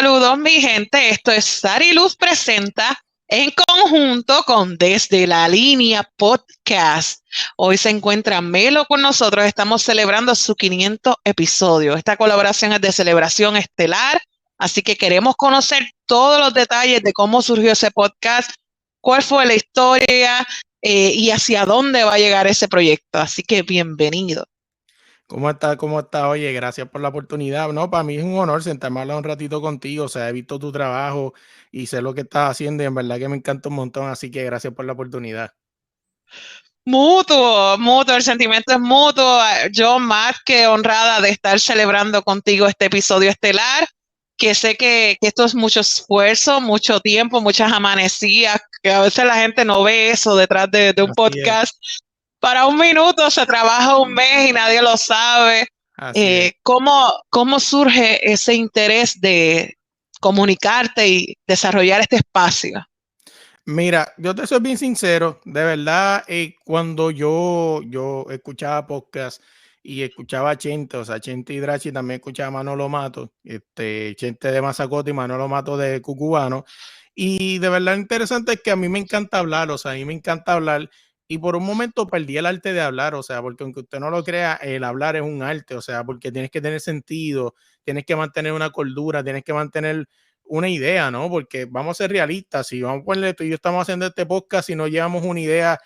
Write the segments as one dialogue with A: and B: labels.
A: Saludos, mi gente. Esto es Sari Luz Presenta en conjunto con Desde la Línea Podcast. Hoy se encuentra Melo con nosotros. Estamos celebrando su 500 episodio. Esta colaboración es de celebración estelar, así que queremos conocer todos los detalles de cómo surgió ese podcast, cuál fue la historia y hacia dónde va a llegar ese proyecto. Así que bienvenido.
B: ¿Cómo está? ¿Cómo está? Oye, gracias por la oportunidad. No, para mí es un honor sentarme a hablar un ratito contigo. O sea, he visto tu trabajo y sé lo que estás haciendo y en verdad que me encanta un montón. Así que gracias por la oportunidad.
A: Mutuo, el sentimiento es mutuo. Yo más que honrada de estar celebrando contigo este episodio estelar, que sé que esto es mucho esfuerzo, mucho tiempo, muchas amanecidas, que a veces la gente no ve eso detrás de un
B: Así
A: podcast. Para un minuto se trabaja un mes y nadie lo sabe.
B: Así es.
A: ¿Cómo surge ese interés de comunicarte y desarrollar este espacio?
B: Mira, yo te soy bien sincero, de verdad, cuando yo escuchaba podcast y escuchaba a Chente, o sea, Chente y Drachi, también escuchaba a Manolo Mato, Chente de Mazacote y Manolo Mato de Cucubano, y de verdad interesante es que a mí me encanta hablar, o sea, a mí me encanta hablar, y por un momento perdí el arte de hablar, o sea, porque aunque usted no lo crea, el hablar es un arte, o sea, porque tienes que tener sentido, tienes que mantener una cordura, tienes que mantener una idea, ¿no? Porque vamos a ser realistas, si vamos a ponerle, tú y yo estamos haciendo este podcast, si no llevamos una idea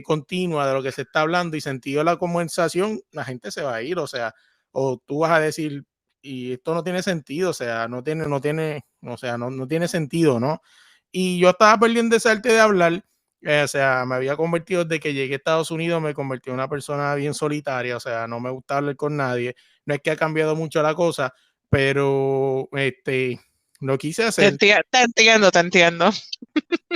B: continua de lo que se está hablando y sentido de la conversación, la gente se va a ir, o sea, o tú vas a decir, y esto no tiene sentido, o sea, no tiene sentido, ¿no? Y yo estaba perdiendo ese arte de hablar, o sea, me había convertido desde que llegué a Estados Unidos, me convertí en una persona bien solitaria, o sea, no me gusta hablar con nadie, no es que ha cambiado mucho la cosa, pero lo quise hacer.
A: Te entiendo.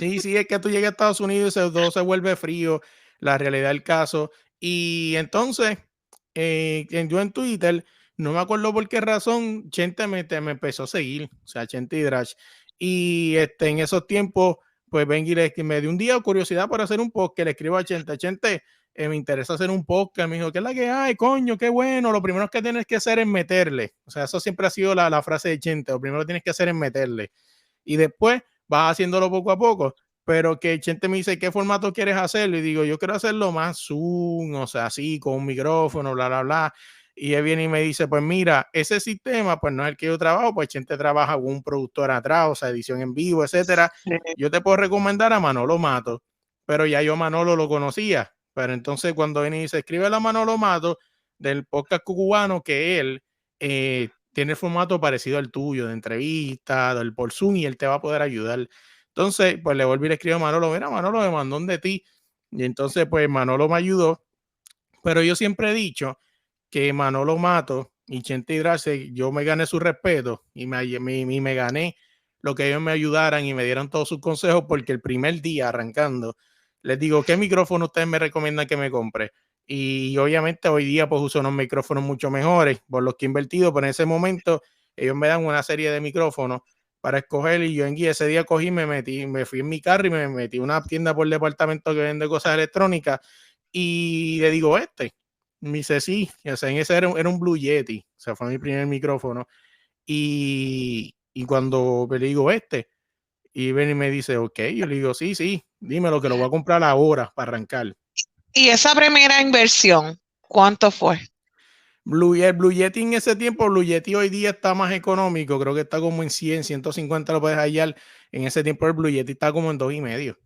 B: Sí, es que tú llegas a Estados Unidos y todo se vuelve frío, la realidad del caso. Y entonces, yo en Twitter, no me acuerdo por qué razón, Chente me empezó a seguir, o sea, Chente y Drash. Y en esos tiempos, pues Benji me dio un día curiosidad por hacer un podcast, le escribo a Chente, me interesa hacer un podcast, me dijo, ¿qué es la que hay, coño? Qué bueno, lo primero que tienes que hacer es meterle. O sea, eso siempre ha sido la frase de Chente, lo primero que tienes que hacer es meterle. Y después vas haciéndolo poco a poco, pero que Chente me dice, ¿qué formato quieres hacerlo? Y digo, yo quiero hacerlo más Zoom, o sea, así, con un micrófono, bla, bla, bla. Y él viene y me dice, pues mira, ese sistema, pues no es el que yo trabajo, pues Chente trabaja con un productor atrás, o sea, edición en vivo, etcétera. Yo te puedo recomendar a Manolo Mato, pero ya yo a Manolo lo conocía. Pero entonces cuando viene y dice, escribe a Manolo Mato del podcast cubano, que él tiene el formato parecido al tuyo, de entrevista, del por Zoom, y él te va a poder ayudar. Entonces, pues le volví a escribir a Manolo, mira, Manolo me mandó un de ti. Y entonces, pues Manolo me ayudó. Pero yo siempre he dicho que Manolo Mato y Chente Hidrase, yo me gané su respeto y me gané lo que ellos me ayudaran y me dieran todos sus consejos, porque el primer día arrancando, les digo, ¿qué micrófono ustedes me recomiendan que me compre? Y obviamente hoy día pues uso unos micrófonos mucho mejores por los que he invertido, pero en ese momento ellos me dan una serie de micrófonos para escoger y yo en guía ese día cogí, me fui en mi carro y me metí a una tienda por departamento que vende cosas electrónicas y le digo, me dice, sí, o sea, en ese era un Blue Yeti, o sea, fue mi primer micrófono. Y cuando le digo, y ven y me dice, ok, yo le digo, sí, dime lo que lo voy a comprar ahora para arrancar.
A: ¿Y esa primera inversión, cuánto fue?
B: El Blue Yeti en ese tiempo, Blue Yeti hoy día está más económico, creo que está como en 100, 150 lo puedes hallar. En ese tiempo el Blue Yeti está como en 2.5.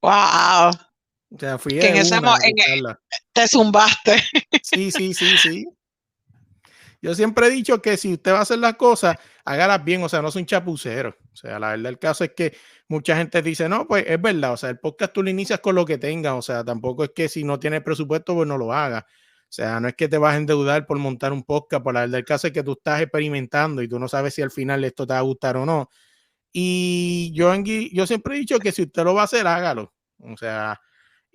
A: ¡Wow!
B: O sea, fui
A: Que
B: de una a buscarla.
A: te zumbaste.
B: Sí. Yo siempre he dicho que si usted va a hacer las cosas, hágalas bien, o sea, no es un chapucero. O sea, la verdad del caso es que mucha gente dice, no, pues es verdad, o sea, el podcast tú lo inicias con lo que tengas, o sea, tampoco es que si no tienes presupuesto, pues no lo hagas. O sea, no es que te vas a endeudar por montar un podcast, por la verdad del caso es que tú estás experimentando y tú no sabes si al final esto te va a gustar o no. Y yo siempre he dicho que si usted lo va a hacer, hágalo. O sea,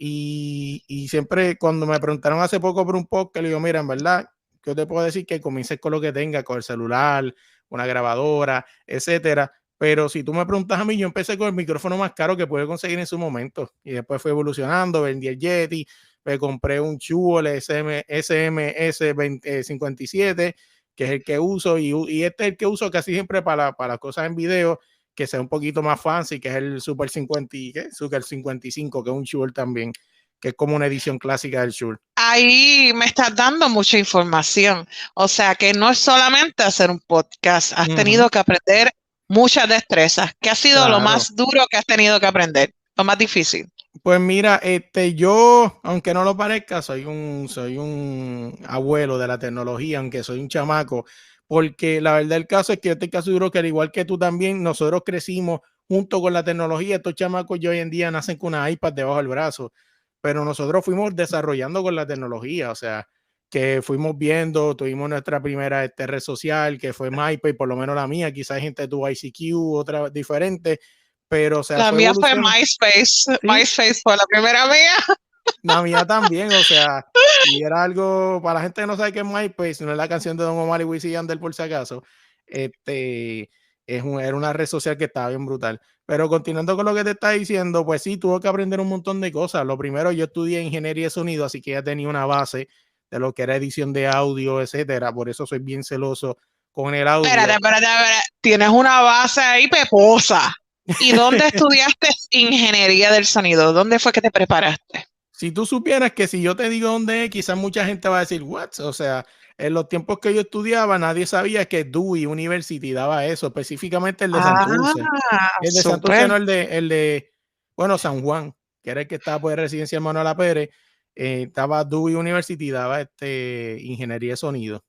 B: y siempre cuando me preguntaron hace poco por un podcast, le digo, mira, en verdad, yo te puedo decir que comiences con lo que tenga, con el celular, una grabadora, etcétera. Pero si tú me preguntas a mí, yo empecé con el micrófono más caro que pude conseguir en su momento. Y después fue evolucionando, vendí el Yeti, me compré un Shure SMS 57, que es el que uso, y este es el que uso casi siempre para cosas en video, que sea un poquito más fancy, que es el Super 50, Super 55, que es un Shure también, que es como una edición clásica del Shure.
A: Ahí me estás dando mucha información. O sea que no es solamente hacer un podcast, has tenido que aprender muchas destrezas. ¿Qué ha sido lo
B: Claro.
A: más duro que has tenido que aprender? Lo más difícil.
B: Pues mira, yo, aunque no lo parezca, soy un abuelo de la tecnología, aunque soy un chamaco, porque la verdad del caso es que yo estoy casi seguro que al igual que tú también, nosotros crecimos junto con la tecnología. Estos chamacos ya hoy en día nacen con una iPad debajo del brazo, pero nosotros fuimos desarrollando con la tecnología, o sea, que fuimos viendo, tuvimos nuestra primera red social, que fue MySpace, por lo menos la mía, quizás hay gente tuvo ICQ, otra diferente, pero o sea,
A: La
B: fue
A: mía fue
B: evolución.
A: MySpace.
B: Sí,
A: MySpace fue la primera mía.
B: la mía también, o sea, y era algo, para la gente que no sabe qué es MySpace, no es la canción de Don Omar y Wisin y Yandel por si acaso, era una red social que estaba bien brutal. Pero continuando con lo que te está diciendo, pues sí, tuve que aprender un montón de cosas. Lo primero, yo estudié ingeniería de sonido, así que ya tenía una base de lo que era edición de audio, etcétera. Por eso soy bien celoso con el audio.
A: Espérate. Tienes una base ahí peposa. ¿Y dónde estudiaste ingeniería del sonido? ¿Dónde fue que te preparaste?
B: Si tú supieras que si yo te digo dónde es, quizás mucha gente va a decir, what? O sea, en los tiempos que yo estudiaba, nadie sabía que Dewey University daba eso, específicamente el de Santurce.
A: Ah,
B: El de Santurce,
A: súper.
B: no bueno, San Juan, que era el que estaba por residencia Manuela Pérez, estaba Dewey University, daba ingeniería de sonido.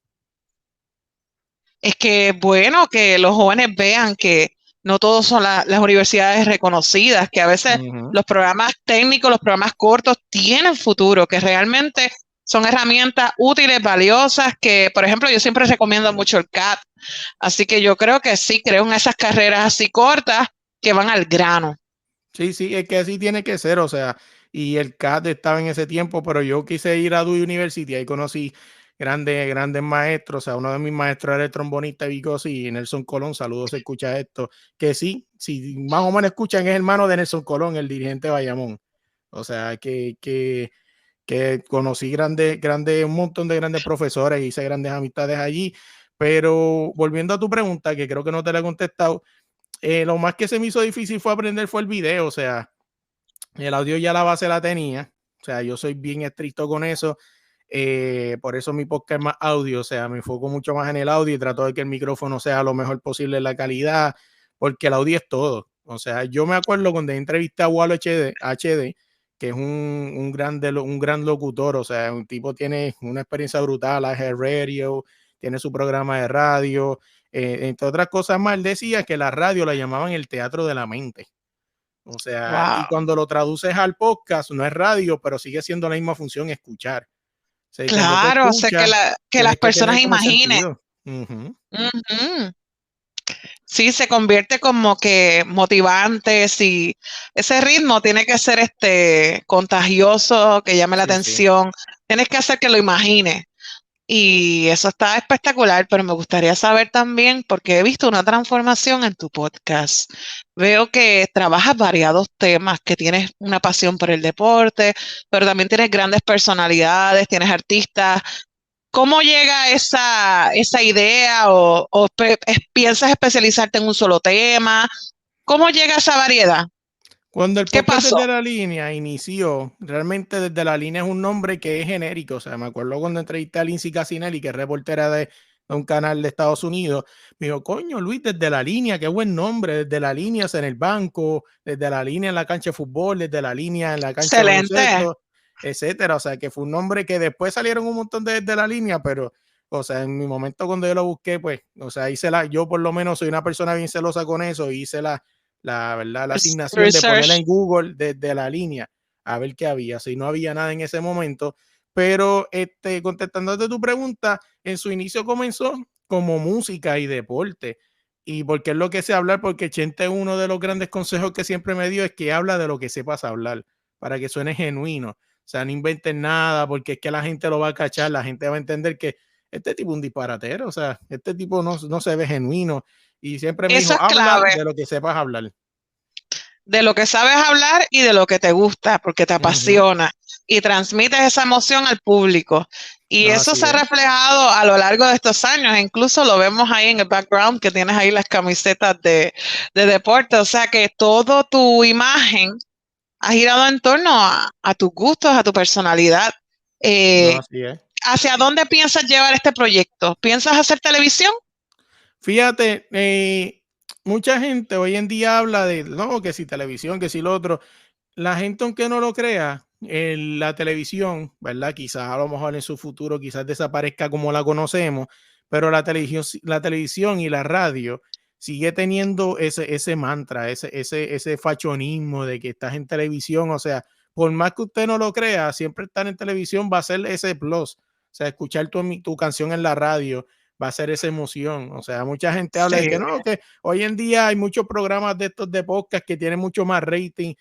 A: Es que bueno que los jóvenes vean que no todos son las universidades reconocidas, que a veces
B: Ujú.
A: los programas técnicos, los programas cortos tienen futuro, que realmente son herramientas útiles, valiosas, que por ejemplo yo siempre recomiendo mucho el CAT, así que yo creo que sí, creo en esas carreras así cortas que van al grano.
B: Sí, sí, es que así tiene que ser, o sea, y el CAT estaba en ese tiempo, pero yo quise ir a Dewey University, ahí conocí grandes maestros, o sea, uno de mis maestros era el trombonista Vico, y Nelson Colón, saludos, se escucha esto, que sí, si más o menos escuchan, es hermano de Nelson Colón, el dirigente de Bayamón, o sea, que conocí un montón de grandes profesores, hice grandes amistades allí, pero volviendo a tu pregunta, que creo que no te la he contestado, lo más que se me hizo difícil fue aprender fue el video, o sea, el audio ya la base la tenía, o sea, yo soy bien estricto con eso, por eso mi podcast es más audio, o sea, me enfoco mucho más en el audio y trato de que el micrófono sea lo mejor posible en la calidad, porque el audio es todo. O sea, yo me acuerdo cuando entrevisté a Walo HD, que es un gran locutor, o sea, un tipo tiene una experiencia brutal, hace radio, tiene su programa de radio, entre otras cosas más, él decía que la radio la llamaban el teatro de la mente. O sea, y
A: Wow.
B: cuando lo traduces al podcast, no es radio, pero sigue siendo la misma función escuchar. O sea, y cuando tú
A: Claro, o sea,
B: escuchas,
A: que las
B: tienes que
A: personas
B: tener como
A: imaginen.
B: sentido. Ujú.
A: Ujú. Sí, se convierte como que motivante, sí. Ese ritmo tiene que ser contagioso, que llame la
B: Sí, sí.
A: atención. Tienes que hacer que lo imagine. Y eso está espectacular, pero me gustaría saber también, porque he visto una transformación en tu podcast. Veo que trabajas variados temas, que tienes una pasión por el deporte, pero también tienes grandes personalidades, tienes artistas. ¿Cómo llega esa idea o piensas especializarte en un solo tema? ¿Cómo llega esa variedad?
B: Cuando el
A: ¿Qué
B: podcast
A: pasó?
B: desde la línea inició, realmente desde la línea es un nombre que es genérico. O sea, me acuerdo cuando entrevisté a Lindsay Casinelli, que es reportera de un canal de Estados Unidos, me dijo, coño, Luis, desde la línea, qué buen nombre, desde la línea en el banco, desde la línea en la cancha de fútbol, desde la línea en la cancha de
A: Excelente.
B: baloncesto, etcétera. O sea, que fue un nombre que después salieron un montón de la línea, pero, o sea, en mi momento cuando yo lo busqué, pues, o sea, yo por lo menos soy una persona bien celosa con eso, hice la verdad, la asignación de ponerla
A: Research.
B: en Google desde la línea a ver qué había, si no había nada en ese momento, pero contestándote tu pregunta, en su inicio comenzó como música y deporte, y porque es lo que sé hablar, porque Chente, uno de los grandes consejos que siempre me dio es que habla de lo que sepas hablar, para que suene genuino, o sea, no inventes nada, porque es que la gente lo va a cachar, la gente va a entender que este tipo es un disparatero, o sea, este tipo no se ve genuino, y siempre me
A: Eso
B: dijo,
A: es
B: habla
A: clave.
B: de lo que sepas hablar.
A: de lo que sabes hablar y de lo que te gusta, porque te apasiona y transmites esa emoción al público. Y
B: No,
A: eso
B: así
A: se ha
B: es.
A: reflejado a lo largo de estos años. Incluso lo vemos ahí en el background que tienes ahí las camisetas de deporte. O sea que todo tu imagen ha girado en torno a tus gustos, a tu personalidad.
B: No,
A: Eh,
B: así es.
A: ¿Hacia dónde piensas llevar este proyecto? ¿Piensas hacer televisión?
B: Fíjate, mucha gente hoy en día habla de, no, que si televisión, que si lo otro. La gente, aunque no lo crea, la televisión, ¿verdad? Quizás a lo mejor en su futuro quizás desaparezca como la conocemos, pero la televisión y la radio sigue teniendo ese mantra, ese fachonismo de que estás en televisión. O sea, por más que usted no lo crea, siempre estar en televisión va a ser ese plus. O sea, escuchar tu canción en la radio va a ser esa emoción. O sea, mucha gente habla de
A: Sí.
B: que no, que hoy en día hay muchos programas de estos de podcast que tienen mucho más rating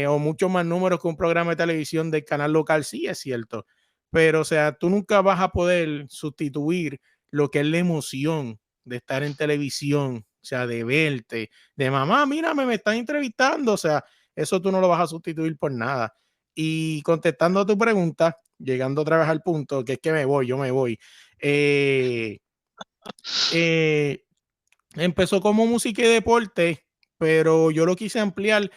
B: o mucho más números que un programa de televisión del canal local. Sí, es cierto, pero o sea, tú nunca vas a poder sustituir lo que es la emoción de estar en televisión, o sea, de verte, de mamá, mírame, me están entrevistando. O sea, eso tú no lo vas a sustituir por nada. Y contestando a tu pregunta, llegando otra vez al punto, que es que yo me voy. Eh, eh, Empezó como música y deporte, pero yo lo quise ampliar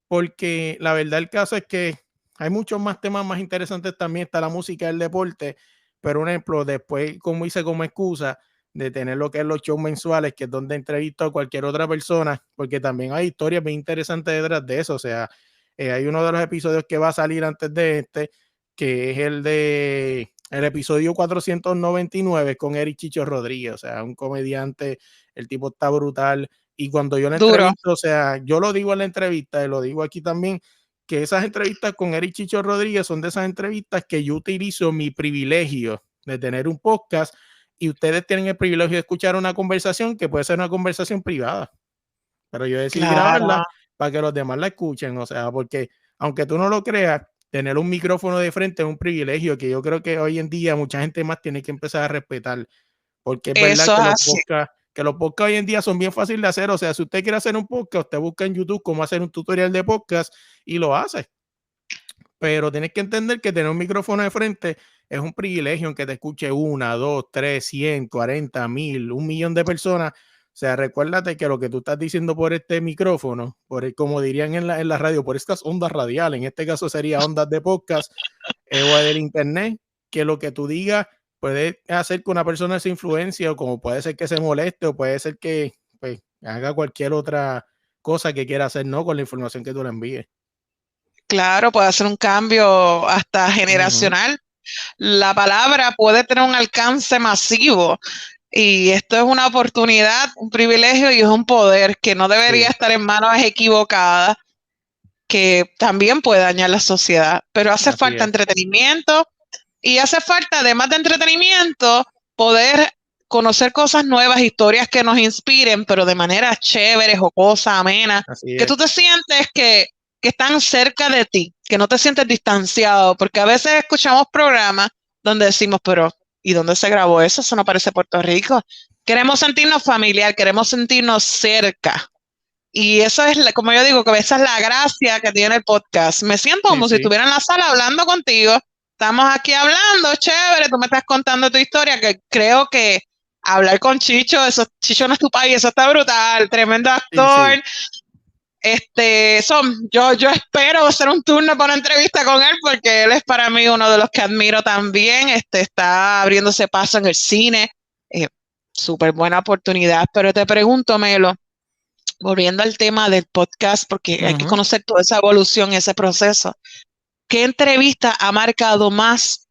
B: porque la verdad el caso es que hay muchos más temas más interesantes también. Está la música, el deporte, pero un ejemplo, después, como hice como excusa de tener lo que es los shows mensuales, que es donde entrevisto a cualquier otra persona, porque también hay historias bien interesantes detrás de eso. O sea, hay uno de los episodios que va a salir antes de este, que es el episodio 499 con Eric Chicho Rodríguez. O sea, un comediante, el tipo está brutal. Y cuando yo la
A: Duro.
B: entrevisto, o sea, yo lo digo en la entrevista y lo digo aquí también, que esas entrevistas con Eric Chicho Rodríguez son de esas entrevistas que yo utilizo mi privilegio de tener un podcast, y ustedes tienen el privilegio de escuchar una conversación que puede ser una conversación privada, pero yo decidí grabarla
A: Claro.
B: para que los demás la escuchen. O sea, porque aunque tú no lo creas, tener un micrófono de frente es un privilegio que yo creo que hoy en día mucha gente más tiene que empezar a respetar, porque es verdad
A: Eso es así.
B: que los podcasts hoy en día son bien fáciles de hacer. O sea, si usted quiere hacer un podcast, usted busca en YouTube cómo hacer un tutorial de podcast y lo hace. Pero tienes que entender que tener un micrófono de frente es un privilegio, aunque te escuche 1, 2, 3, 100, 40, 1000, 1 millón de personas. O sea, recuérdate que lo que tú estás diciendo por este micrófono, como dirían en la radio, por estas ondas radiales, en este caso sería ondas de podcast, o del internet, que lo que tú digas puede hacer que una persona se influencie, o como puede ser que se moleste, o puede ser que pues, haga cualquier otra cosa que quiera hacer, ¿no? Con la información que tú le envíes.
A: Claro, puede hacer un cambio hasta
B: Ujú.
A: generacional. La palabra puede tener un alcance masivo y esto es una oportunidad, un privilegio y es un poder que no debería
B: Sí,
A: estar en manos equivocadas, que también puede dañar la sociedad. Pero hace
B: así
A: falta
B: es.
A: entretenimiento y hace falta, además de entretenimiento, poder conocer cosas nuevas, historias que nos inspiren, pero de manera chévere, jocosa, amena,
B: Así
A: que
B: es.
A: tú te sientes que están cerca de ti, que no te sientes distanciado, porque a veces escuchamos programas donde decimos, pero ¿y dónde se grabó eso? Eso no parece Puerto Rico. Queremos sentirnos familiar, queremos sentirnos cerca. Y eso es, como yo digo, que esa es la gracia que tiene el podcast. Me siento
B: Sí,
A: como si
B: sí.
A: estuviera en la sala hablando contigo. Estamos aquí hablando, chévere, tú me estás contando tu historia, que creo que hablar con Chicho, eso, Chicho no es tu país, eso está brutal, tremendo
B: Sí,
A: actor.
B: sí.
A: Yo espero hacer un turno para una entrevista con él, porque él es para mí uno de los que admiro también. Está abriéndose paso en el cine. Eh, Súper buena oportunidad. Pero te pregunto, Melo, volviendo al tema del podcast, porque hay que
B: Ujú.
A: conocer toda esa evolución, ese proceso. ¿Qué entrevista ha marcado más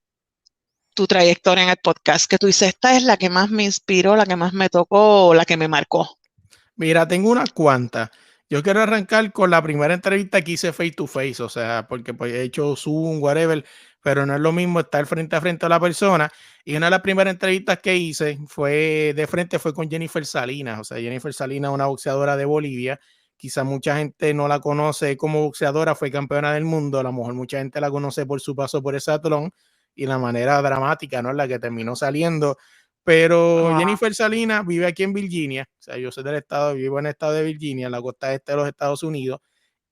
A: tu trayectoria en el podcast? Que tú dices, esta es la que más me inspiró, la que más me tocó, o la que me marcó.
B: Mira, tengo unas cuantas. Yo quiero arrancar con la primera entrevista que hice face to face. O sea, porque pues he hecho Zoom, whatever, pero no es lo mismo estar frente a frente a la persona. Y una de las primeras entrevistas que hice fue de frente, fue con Jennifer Salinas. O sea, Jennifer Salinas, una boxeadora de Bolivia. Quizá mucha gente no la conoce como boxeadora, fue campeona del mundo. A lo mejor mucha gente la conoce por su paso por ese atlón y la manera dramática, ¿no? En la que terminó saliendo. Pero
A: Ah,
B: Jennifer Salinas vive aquí en Virginia. O sea, yo soy del estado, vivo en el estado de Virginia, en la costa este de los Estados Unidos.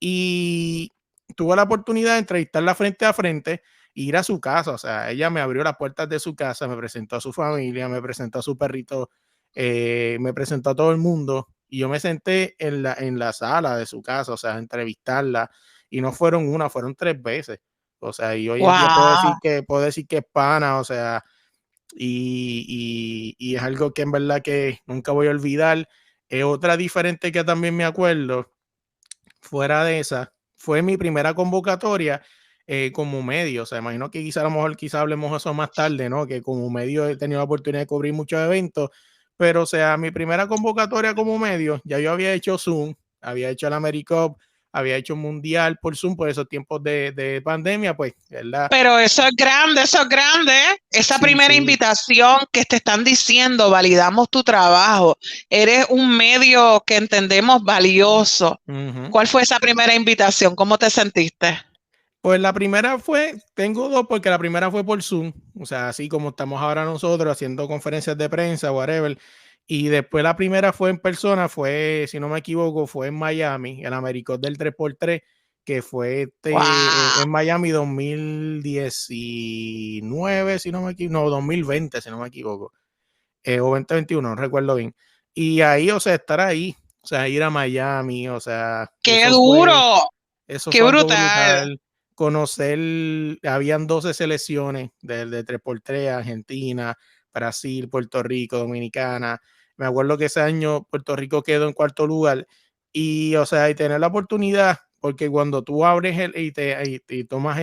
B: y tuve la oportunidad de entrevistarla frente a frente, ir a su casa, o sea, ella me abrió las puertas de su casa, me presentó a su familia, me presentó a su perrito, me presentó a todo el mundo y yo me senté en la sala de su casa, o sea, a entrevistarla y no fueron una, fueron 3 veces, o sea, y hoy en día
A: Wow.
B: puedo decir que es pana, o sea, y es algo que en verdad que nunca voy a olvidar. Otra diferente que también me acuerdo, fuera de esa, fue mi primera convocatoria como medio. O sea, imagino que quizá a lo mejor quizá hablemos eso más tarde, ¿no? Que como medio he tenido la oportunidad de cubrir muchos eventos, pero o sea, mi primera convocatoria como medio, ya yo había hecho Zoom, había hecho el AmeriCup, había hecho Mundial por Zoom por esos tiempos de pandemia, pues, ¿verdad?
A: Pero eso es grande, eso es grande. Esa
B: Sí,
A: primera
B: sí.
A: invitación que te están diciendo, validamos tu trabajo, eres un medio que entendemos valioso.
B: Ujú.
A: ¿Cuál fue esa primera invitación? ¿Cómo te sentiste?
B: Pues la primera fue, tengo dos, porque la primera fue por Zoom, o sea, así como estamos ahora nosotros haciendo conferencias de prensa, whatever. Y después la primera fue en persona, fue, si no me equivoco, fue en Miami, el Americop del 3x3, que fue
A: Wow.
B: en Miami 2019, si no me equivoco, no, 2020, si no me equivoco, o 2021, no recuerdo bien. Y ahí, o sea, estar ahí, o sea, ir a Miami, o sea,
A: ¡Qué duro!
B: eso
A: ¡Qué
B: fue algo
A: brutal!
B: brutal. Conocer, habían 12 selecciones de 3x3, Argentina, Brasil, Puerto Rico, Dominicana. Me acuerdo que ese año Puerto Rico quedó en cuarto lugar. Y, o sea, y tener la oportunidad, porque cuando tú abres y tomas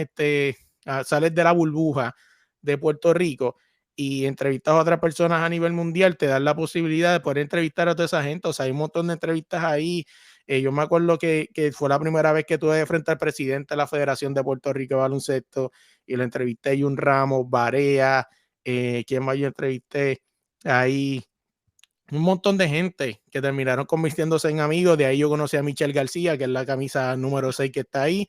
B: sales de la burbuja de Puerto Rico y entrevistas a otras personas a nivel mundial, te dan la posibilidad de poder entrevistar a toda esa gente. O sea, hay un montón de entrevistas ahí. Yo me acuerdo que fue la primera vez que tuve de frente al presidente de la Federación de Puerto Rico de Baloncesto y lo entrevisté a Jun Ramos, Barea, ¿quién más yo entrevisté? Ahí un montón de gente que terminaron convirtiéndose en amigos. De ahí yo conocí a Michelle García, que es la camisa número 6 que está ahí.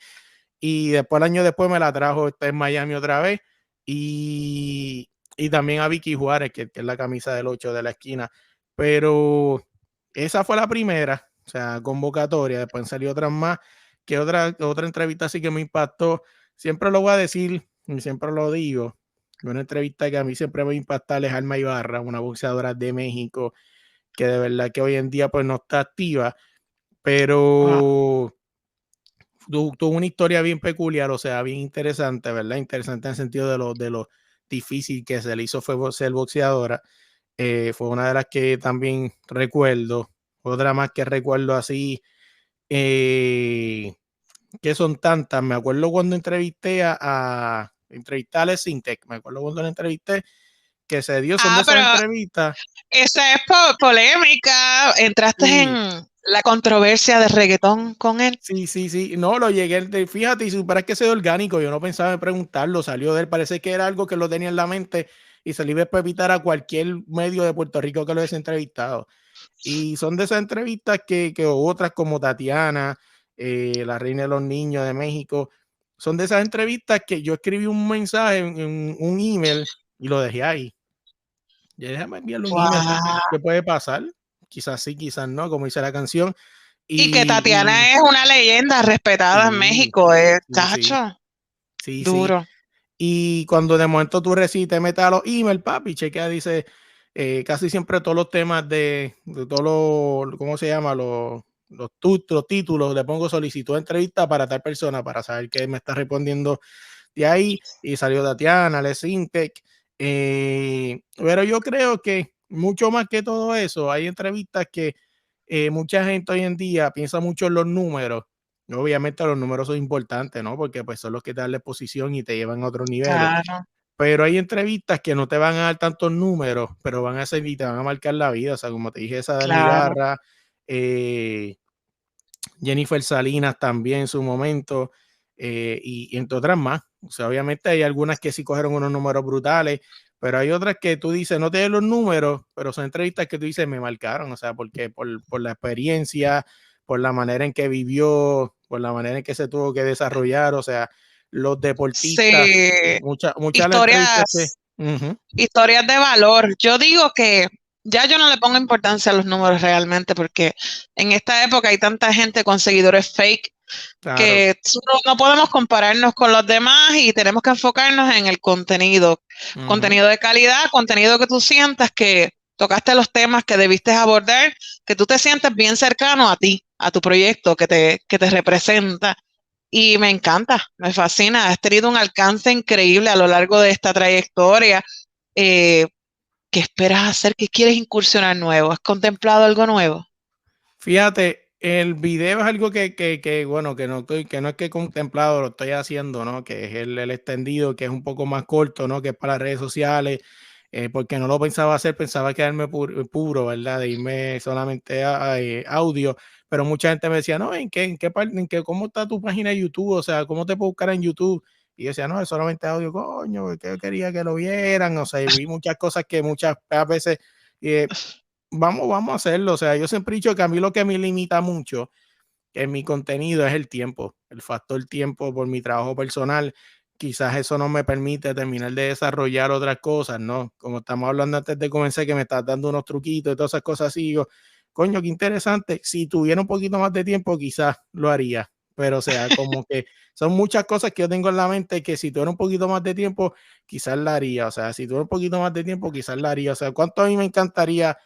B: Y después, el año después, me la trajo, está en Miami otra vez. Y también a Vicky Juárez, que es la camisa del 8 de la esquina. Pero esa fue la primera, o sea, convocatoria. Después salió otras más, que otra entrevista así que me impactó. Siempre lo voy a decir y siempre lo digo. Una entrevista que a mí siempre me impacta es Alma Ibarra, una boxeadora de México, que de verdad que hoy en día pues no está activa,
A: Wow.
B: pero tuvo una historia bien peculiar, o sea, bien interesante, ¿verdad? Interesante en el sentido de lo difícil que se le hizo fue ser boxeadora. Fue una de las que también recuerdo. Otra más que recuerdo así, eh, que son tantas. Me acuerdo cuando entrevisté a Alex Sintek, me acuerdo cuando la entrevisté, que se dio, son de
A: Ah,
B: esas
A: pero
B: entrevistas.
A: esa es polémica. Entraste
B: Sí,
A: en la controversia de reggaetón con él.
B: sí, sí, sí. No, lo llegué, fíjate, y supieras que ese es orgánico, yo no pensaba en preguntarlo, salió de él, parece que era algo que lo tenía en la mente y se le iba a pepitar a cualquier medio de Puerto Rico que lo hubiese entrevistado. Y son de esas entrevistas que otras como Tatiana, la reina de los niños de México, son de esas entrevistas que yo escribí un mensaje en un email y lo dejé ahí. Y déjame enviarle un email,
A: Wow.
B: ¿qué puede pasar? Quizás sí, quizás no, como dice la canción.
A: Y que
B: Y
A: Tatiana es una leyenda respetada en
B: sí,
A: México,
B: sí, sí,
A: tacho,
B: sí, sí.
A: duro.
B: Y cuando de momento tú te metes a los emails, papi, chequea, dice, casi siempre todos los temas de todos los, ¿cómo se llama? Los títulos, le pongo solicitud de entrevista para tal persona, para saber qué me está respondiendo de ahí. Y salió Tatiana, Les Intec. Pero yo creo que mucho más que todo eso, hay entrevistas que mucha gente hoy en día piensa mucho en los números. Obviamente los números son importantes, ¿no? Porque pues son los que te dan la exposición y te llevan a otros niveles.
A: Claro,
B: Pero hay entrevistas que no te van a dar tantos números, pero van a ser y te van a marcar la vida. O sea, como te dije, esa de Alma
A: claro.
B: Ibarra, Jennifer Salinas también en su momento, y entre otras más. O sea, obviamente hay algunas que sí cogieron unos números brutales, pero hay otras que tú dices, no te den los números, pero son entrevistas que tú dices, me marcaron, o sea, porque por la experiencia, por la manera en que vivió, por la manera en que se tuvo que desarrollar, o sea, los deportistas,
A: Sí,
B: muchas de las entrevistas que...
A: historias,
B: Ujú,
A: historias de valor. Yo digo que ya yo no le pongo importancia a los números realmente porque en esta época hay tanta gente con seguidores fake
B: Claro.
A: que no podemos compararnos con los demás y tenemos que enfocarnos en el contenido, contenido de calidad, contenido que tú sientas que tocaste los temas que debiste abordar, que tú te sientes bien cercano a ti, a tu proyecto que te representa. Y me encanta, me fascina. Has tenido un alcance increíble a lo largo de esta trayectoria. Eh, ¿Qué esperas hacer? ¿Qué quieres incursionar nuevo? ¿Has contemplado algo nuevo?
B: Fíjate, el video es algo bueno, que no es que he contemplado, lo estoy haciendo, ¿no? Que es el extendido, que es un poco más corto, ¿no? Que es para las redes sociales, porque no lo pensaba hacer, pensaba quedarme puro, ¿verdad? De irme solamente a audio, pero mucha gente me decía, no, ¿en qué parte, cómo está tu página de YouTube? O sea, ¿cómo te puedo buscar en YouTube? Y yo decía, no, es solamente audio, coño, que yo quería que lo vieran, o sea, y vi muchas cosas que muchas veces... eh, vamos a hacerlo. O sea, yo siempre he dicho que a mí lo que me limita mucho en mi contenido es el tiempo, el factor tiempo por mi trabajo personal. Quizás eso no me permite terminar de desarrollar otras cosas, ¿no? Como estamos hablando antes de comenzar, que me estás dando unos truquitos y todas esas cosas así, digo, coño, qué interesante. Si tuviera un poquito más de tiempo, quizás lo haría. Pero, o sea, como que son muchas cosas que yo tengo en la mente que si tuviera un poquito más de tiempo, quizás la haría. O sea, si tuviera un poquito más de tiempo, quizás la haría. O sea, cuánto a mí me encantaría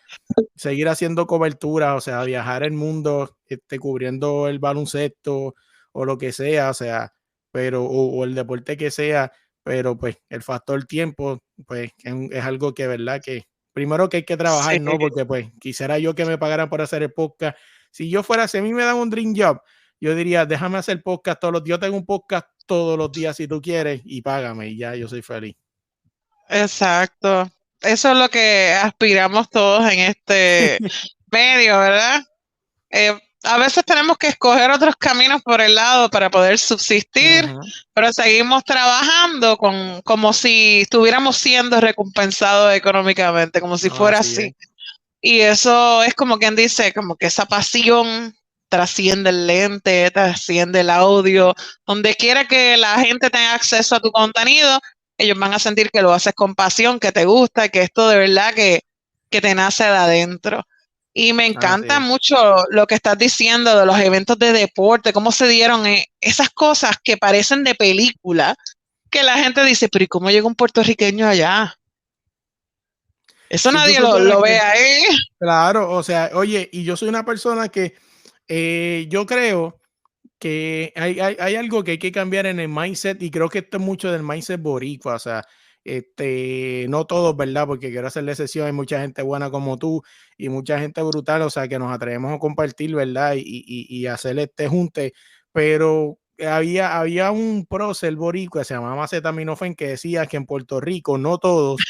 B: seguir haciendo cobertura, o sea, viajar el mundo, cubriendo el baloncesto o lo que sea, o sea, pero, o el deporte que sea, pero pues el factor tiempo, pues es algo que, verdad, que primero que hay que trabajar,
A: Sí.
B: ¿no? Porque pues quisiera yo que me pagaran por hacer el podcast. Si a mí me dan un dream job, yo diría, déjame hacer podcast todos los días, yo tengo un podcast todos los días si tú quieres y págame y ya, yo soy feliz.
A: Exacto. Eso es lo que aspiramos todos en este medio, ¿verdad? A veces tenemos que escoger otros caminos por el lado para poder subsistir,
B: Ujú.
A: pero seguimos trabajando como si estuviéramos siendo recompensados económicamente, como si
B: No,
A: fuera
B: así es.
A: así. Y eso es como quien dice, como que esa pasión trasciende el lente, trasciende el audio, donde quiera que la gente tenga acceso a tu contenido, ellos van a sentir que lo haces con pasión, que te gusta, que esto de verdad que te nace de adentro. Y me
B: Así
A: encanta
B: es.
A: mucho lo que estás diciendo de los eventos de deporte, cómo se dieron esas cosas que parecen de película, que la gente dice, pero ¿y cómo llega un puertorriqueño allá? Eso
B: Si tú
A: nadie
B: supieras
A: lo ve
B: que
A: ahí.
B: claro, o sea, oye, y yo soy una persona que yo creo que hay algo que hay que cambiar en el mindset y creo que esto es mucho del mindset boricua, o sea, no todos, ¿verdad? Porque quiero hacerle excepción, hay mucha gente buena como tú y mucha gente brutal, o sea, que nos atrevemos a compartir, ¿verdad? Y hacer este junte, pero había un prócer boricua, se llamaba Acetaminofén, que decía que en Puerto Rico no todos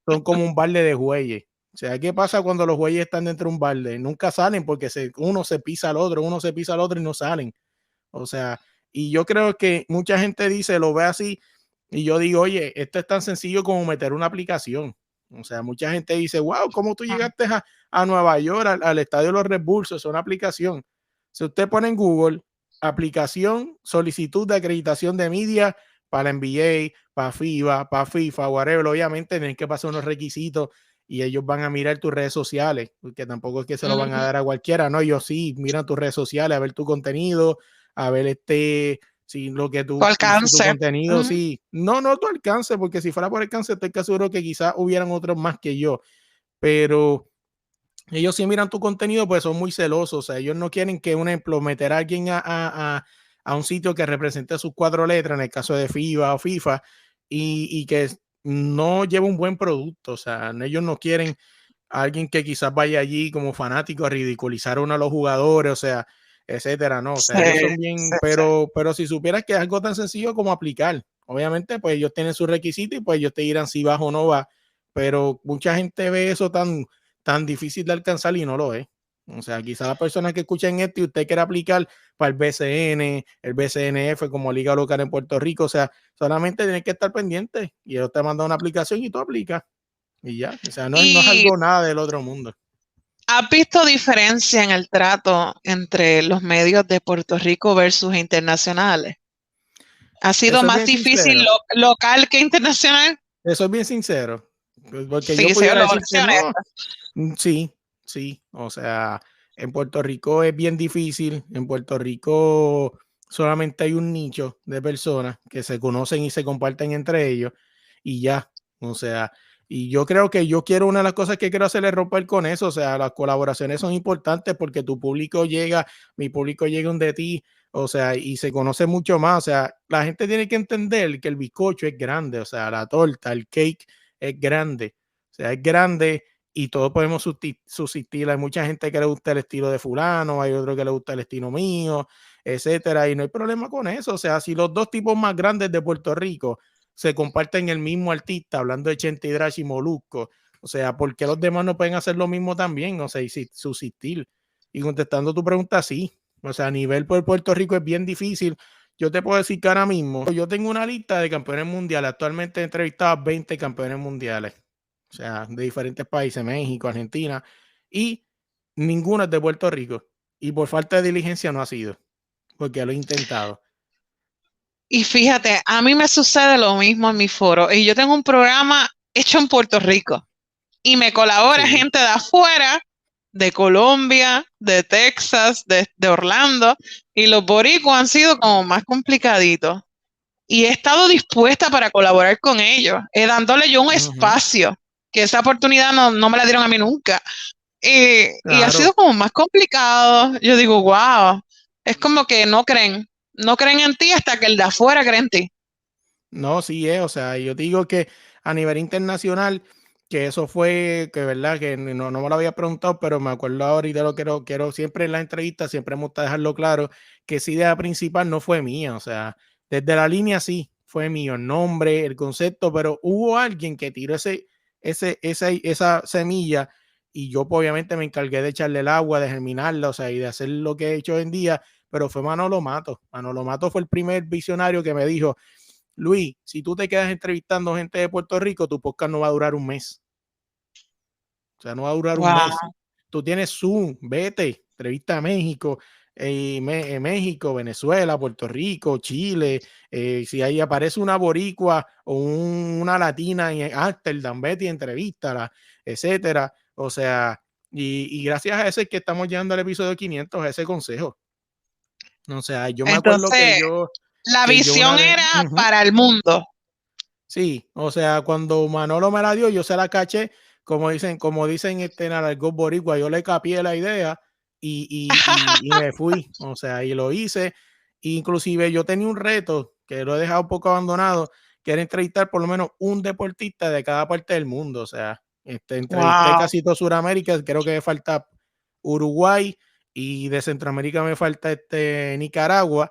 B: son como un balde de jueyes. O sea, ¿qué pasa cuando los güeyes están dentro de un balde? Nunca salen porque uno se pisa al otro, uno se pisa al otro y no salen. O sea, y yo creo que mucha gente dice, lo ve así, y yo digo, oye, esto es tan sencillo como meter una aplicación. O sea, mucha gente dice, wow, ¿cómo tú llegaste a Nueva York, al estadio de los Red Bulls? Es una aplicación. Si usted pone en Google, aplicación, solicitud de acreditación de media para NBA, para FIBA, para FIFA, whatever, obviamente tienen que pasar unos requisitos y ellos van a mirar tus redes sociales, porque tampoco es que se lo van a
A: Ujú.
B: dar a cualquiera, no, ellos sí miran tus redes sociales, a ver tu contenido, a ver si lo que
A: Tu
B: si tu
A: alcance.
B: contenido,
A: Ujú.
B: sí, no tu alcance, porque si fuera por alcance, estoy casi seguro que quizás hubieran otros más que yo, pero ellos sí miran tu contenido, pues son muy celosos, o sea, ellos no quieren que, un ejemplo, meter a alguien a un sitio que represente sus 4 letras, en el caso de FIBA o FIFA, y que no lleve un buen producto, o sea, ellos no quieren a alguien que quizás vaya allí como fanático a ridiculizar a uno de los jugadores, o sea, etcétera, no, o sea,
A: Sí,
B: ellos son
A: sí,
B: bien,
A: sí.
B: pero si supieras que es algo tan sencillo como aplicar, obviamente, pues ellos tienen sus requisitos y pues ellos te dirán si vas o no vas, pero mucha gente ve eso tan difícil de alcanzar y no lo es. O sea, quizás las personas que escuchan esto y usted quiere aplicar para el BCN, el BCNF como Liga Local en Puerto Rico, o sea, solamente tienes que estar pendiente y ellos te mandan una aplicación y tú aplicas y ya. O sea, no es
A: ¿Y
B: algo nada del otro mundo.
A: has visto diferencia en el trato entre los medios de Puerto Rico versus internacionales? ¿Ha
B: Te
A: sido
B: soy
A: más
B: bien
A: difícil
B: sincero,
A: local que internacional?
B: te soy bien sincero, pues, porque yo
A: Sí, sí,
B: pudiera
A: lo voy a
B: decirte
A: ser
B: no.
A: honesta.
B: Sí, sí, o sea, en Puerto Rico es bien difícil, en Puerto Rico solamente hay un nicho de personas que se conocen y se comparten entre ellos y ya, o sea, y yo creo que yo quiero, una de las cosas que quiero hacer es romper con eso, o sea, las colaboraciones son importantes porque tu público llega, mi público llega donde ti, o sea, y se conoce mucho más, o sea, la gente tiene que entender que el bizcocho es grande, o sea, la torta, el cake es grande, o sea, es grande y todos podemos subsistir. Hay mucha gente que le gusta el estilo de fulano, hay otro que le gusta el estilo mío, etcétera, y no hay problema con eso. O sea, si los dos tipos más grandes de Puerto Rico se comparten el mismo artista, hablando de Chente Hidrach y Molusco, o sea, ¿por qué los demás no pueden hacer lo mismo también? O sea, y subsistir. Y contestando tu pregunta, sí. O sea, a nivel por Puerto Rico es bien difícil. Yo te puedo decir que ahora mismo yo tengo una lista de campeones mundiales. Actualmente he entrevistado a 20 campeones mundiales. O sea, de diferentes países, México, Argentina, y ninguno es de Puerto Rico. Y por falta de diligencia no ha sido, porque lo he intentado.
A: Y fíjate, a mí me sucede lo mismo en mi foro. Y yo tengo un programa hecho en Puerto Rico y me colabora
B: Sí.
A: gente de afuera, de Colombia, de Texas, de Orlando, y los boricuas han sido como más complicaditos. Y he estado dispuesta para colaborar con ellos, dándole yo un espacio, que esa oportunidad no me la dieron a mí nunca. Y ha sido
B: Claro.
A: como más complicado. Yo digo, wow, es como que no creen en ti hasta que el de afuera cree en ti.
B: No, sí es, o sea, yo digo que a nivel internacional, que eso fue, que verdad, que no me lo había preguntado, pero me acuerdo ahora y te lo quiero siempre en la entrevista, siempre me gusta dejarlo claro, que esa idea principal no fue mía, o sea, desde la línea sí, fue mío, el nombre, el concepto, pero hubo alguien que tiró esa semilla y yo pues, obviamente me encargué de echarle el agua, de germinarla, o sea, y de hacer lo que he hecho hoy en día, pero fue Manolo Mato. Manolo Mato fue el primer visionario que me dijo, Luis, si tú te quedas entrevistando gente de Puerto Rico, tu podcast no va a durar un mes. O sea, no va a durar un
A: Wow.
B: mes. Tú tienes Zoom, vete, entrevista a México, México, Venezuela, Puerto Rico, Chile. Si ahí aparece una boricua o una latina en Amsterdam, vete y entrevístala, etcétera. O sea, y gracias a ese que estamos llegando al episodio 500, a ese consejo. O sea, yo me acuerdo
A: Entonces, la
B: que yo una
A: visión
B: vez,
A: era para el mundo.
B: sí, o sea, cuando Manolo me la dio, yo se la caché, como dicen en el argot boricua, yo le capié la idea y me fui, o sea, y lo hice. Inclusive yo tenía un reto que lo he dejado un poco abandonado, que era entrevistar por lo menos un deportista de cada parte del mundo, o sea, entrevisté
A: Wow.
B: casi todo Sudamérica, creo que me falta Uruguay y de Centroamérica me falta Nicaragua,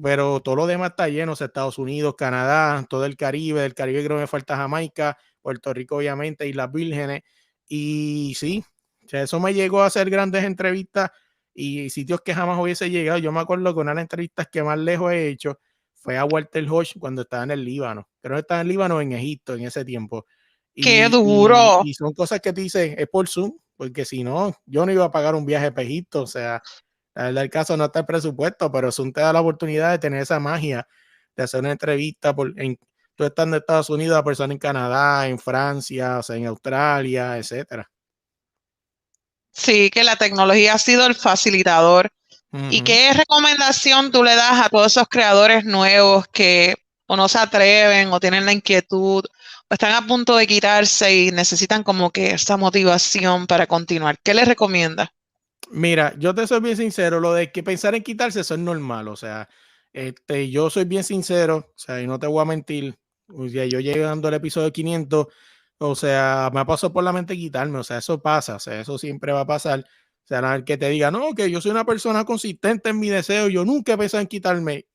B: pero todo lo demás está lleno, o sea, Estados Unidos, Canadá, todo el Caribe, del Caribe creo que me falta Jamaica, Puerto Rico obviamente, Islas Vírgenes, y sí, o sea, eso me llegó a hacer grandes entrevistas y sitios que jamás hubiese llegado. Yo me acuerdo que una de las entrevistas que más lejos he hecho fue a Walter Hodge cuando estaba en el Líbano, creo que estaba en el Líbano o en Egipto en ese tiempo,
A: Qué duro.
B: y son cosas que te dices, es por Zoom, porque si no, yo no iba a pagar un viaje para Egipto, o sea, la verdad, el caso no está el presupuesto, pero Zoom te da la oportunidad de tener esa magia, de hacer una entrevista tú estás en Estados Unidos, a personas en Canadá, en Francia, o sea, en Australia, etcétera.
A: Sí, que la tecnología ha sido el facilitador. ¿Y
B: Ujú.
A: qué recomendación tú le das a todos esos creadores nuevos que o no se atreven o tienen la inquietud o están a punto de quitarse y necesitan como que esa motivación para continuar? ¿Qué les recomiendas?
B: Mira, yo te soy bien sincero, lo de que pensar en quitarse, eso es normal, o sea, yo soy bien sincero, o sea, y no te voy a mentir, o sea, yo llegando al episodio 500, o sea, me ha pasado por la mente quitarme, o sea, eso pasa, o sea, eso siempre va a pasar, o sea, nada que te diga, no, que yo soy una persona consistente en mi deseo, yo nunca he pensado en quitarme,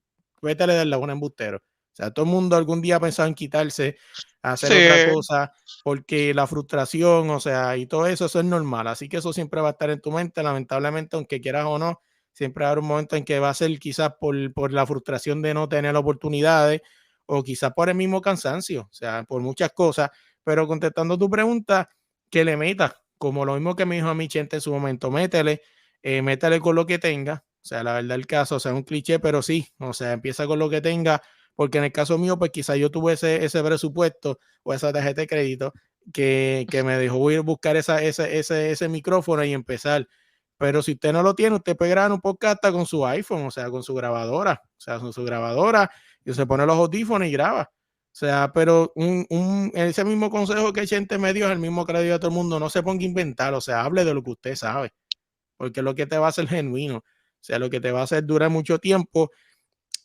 B: vete a darle un embustero, o sea, todo el mundo algún día ha pensado en quitarse, hacer otra
A: Sí.
B: cosa, porque la frustración, o sea, y todo eso, eso es normal. Así que eso siempre va a estar en tu mente, lamentablemente, aunque quieras o no, siempre va a haber un momento en que va a ser quizás por la frustración de no tener oportunidades o quizás por el mismo cansancio, o sea, por muchas cosas. Pero contestando tu pregunta, que le metas, como lo mismo que me dijo a mi Chente en su momento, métele con lo que tenga. O sea, la verdad el caso, o sea, un cliché, pero sí, o sea, empieza con lo que tenga, porque en el caso mío, pues quizás yo tuve ese presupuesto o esa tarjeta de crédito que me dejó ir a buscar ese micrófono y empezar. Pero si usted no lo tiene, usted puede grabar un podcast hasta con su iPhone, o sea, con su grabadora. O sea, con su grabadora, y se pone los audífonos y graba. O sea, pero ese mismo consejo que Chente me dio es el mismo que le dio a todo el mundo. No se ponga a inventar, o sea, hable de lo que usted sabe. Porque es lo que te va a hacer genuino. O sea, lo que te va a hacer durar mucho tiempo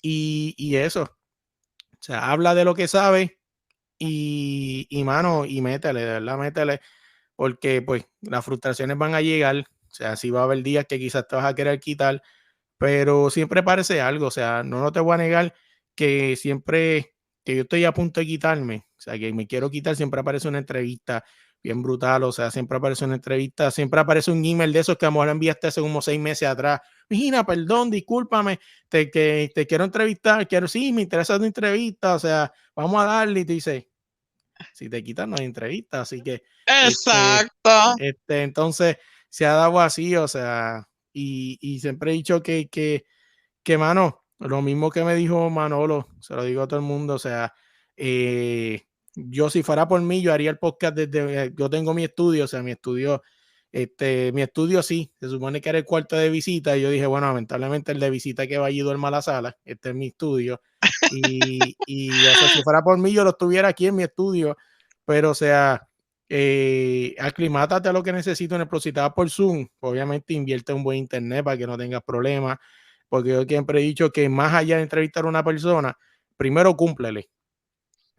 B: y eso. O sea, habla de lo que sabe y mano, y métele, de verdad, métele. Porque pues las frustraciones van a llegar. O sea, sí va a haber días que quizás te vas a querer quitar, pero siempre parece algo. O sea, no te voy a negar que siempre que yo estoy a punto de quitarme, o sea, que me quiero quitar, siempre aparece una entrevista bien brutal. O sea, siempre aparece una entrevista, siempre aparece un email de esos que a lo mejor enviaste hace como 6 meses atrás. Mira, perdón, discúlpame, que te quiero entrevistar, sí, me interesa tu entrevista, o sea, vamos a darle, y te dice, si te quitas no hay entrevista, así que
A: Exacto.
B: entonces se ha dado así, o sea, y siempre he dicho que, mano, lo mismo que me dijo Manolo, se lo digo a todo el mundo, o sea, yo si fuera por mí, yo haría el podcast desde, yo tengo mi estudio, o sea, mi estudio sí, se supone que era el cuarto de visita, y yo dije, bueno, lamentablemente el de visita que va allí duerma a la sala, este es mi estudio, o sea, si fuera por mí, yo lo estuviera aquí en mi estudio, pero o sea, aclimátate a lo que necesito en el Procitada por Zoom, obviamente invierte un buen internet para que no tengas problemas, porque yo siempre he dicho que más allá de entrevistar a una persona, primero cúmplele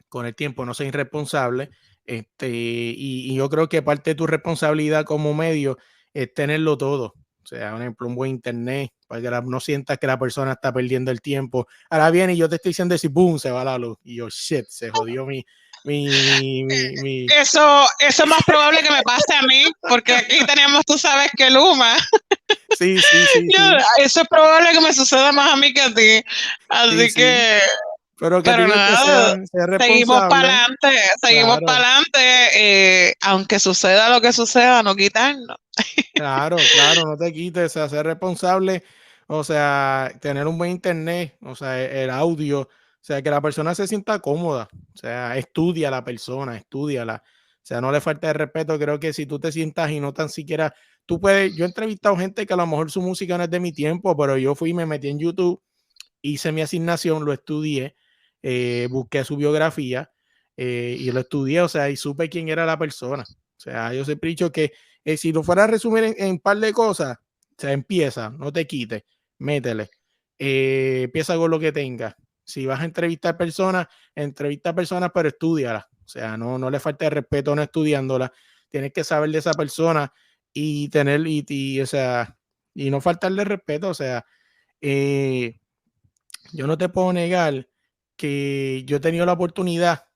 B: con el tiempo, no seas irresponsable, y yo creo que parte de tu responsabilidad como medio es tenerlo todo, o sea, por ejemplo, un buen internet, para que no sientas que la persona está perdiendo el tiempo. Ahora viene y yo te estoy diciendo si boom, se va la luz, y yo, shit, se jodió mi.
A: Eso es más probable que me pase a mí, porque aquí tenemos, tú sabes que Luma.
B: Sí, sí, sí, sí.
A: Eso es probable que me suceda más a mí que a ti. Así
B: Sí, sí.
A: que,
B: Pero que
A: pero
B: digo que
A: nada,
B: sea
A: seguimos para
B: responsable.
A: adelante,
B: Claro,
A: aunque suceda lo que suceda, no quitarnos.
B: claro, claro, no te quites, o sea, ser responsable, o sea, tener un buen internet, o sea, el audio, o sea, que la persona se sienta cómoda, o sea, estudia a la persona, estudiala, o sea, no le falta de respeto. Creo que si tú te sientas y no tan siquiera, yo he entrevistado gente que a lo mejor su música no es de mi tiempo, pero yo fui y me metí en YouTube, hice mi asignación, lo estudié, busqué su biografía, y lo estudié, o sea, y supe quién era la persona. O sea, yo siempre he dicho que si lo fuera a resumir en un par de cosas, o sea, empieza, no te quites, métele, empieza con lo que tengas. Si vas a entrevistar personas, entrevista personas, pero estudialas. O sea, no le falte de respeto no estudiándola. Tienes que saber de esa persona y tener, o sea, y no faltarle respeto. O sea, yo no te puedo negar que yo he tenido la oportunidad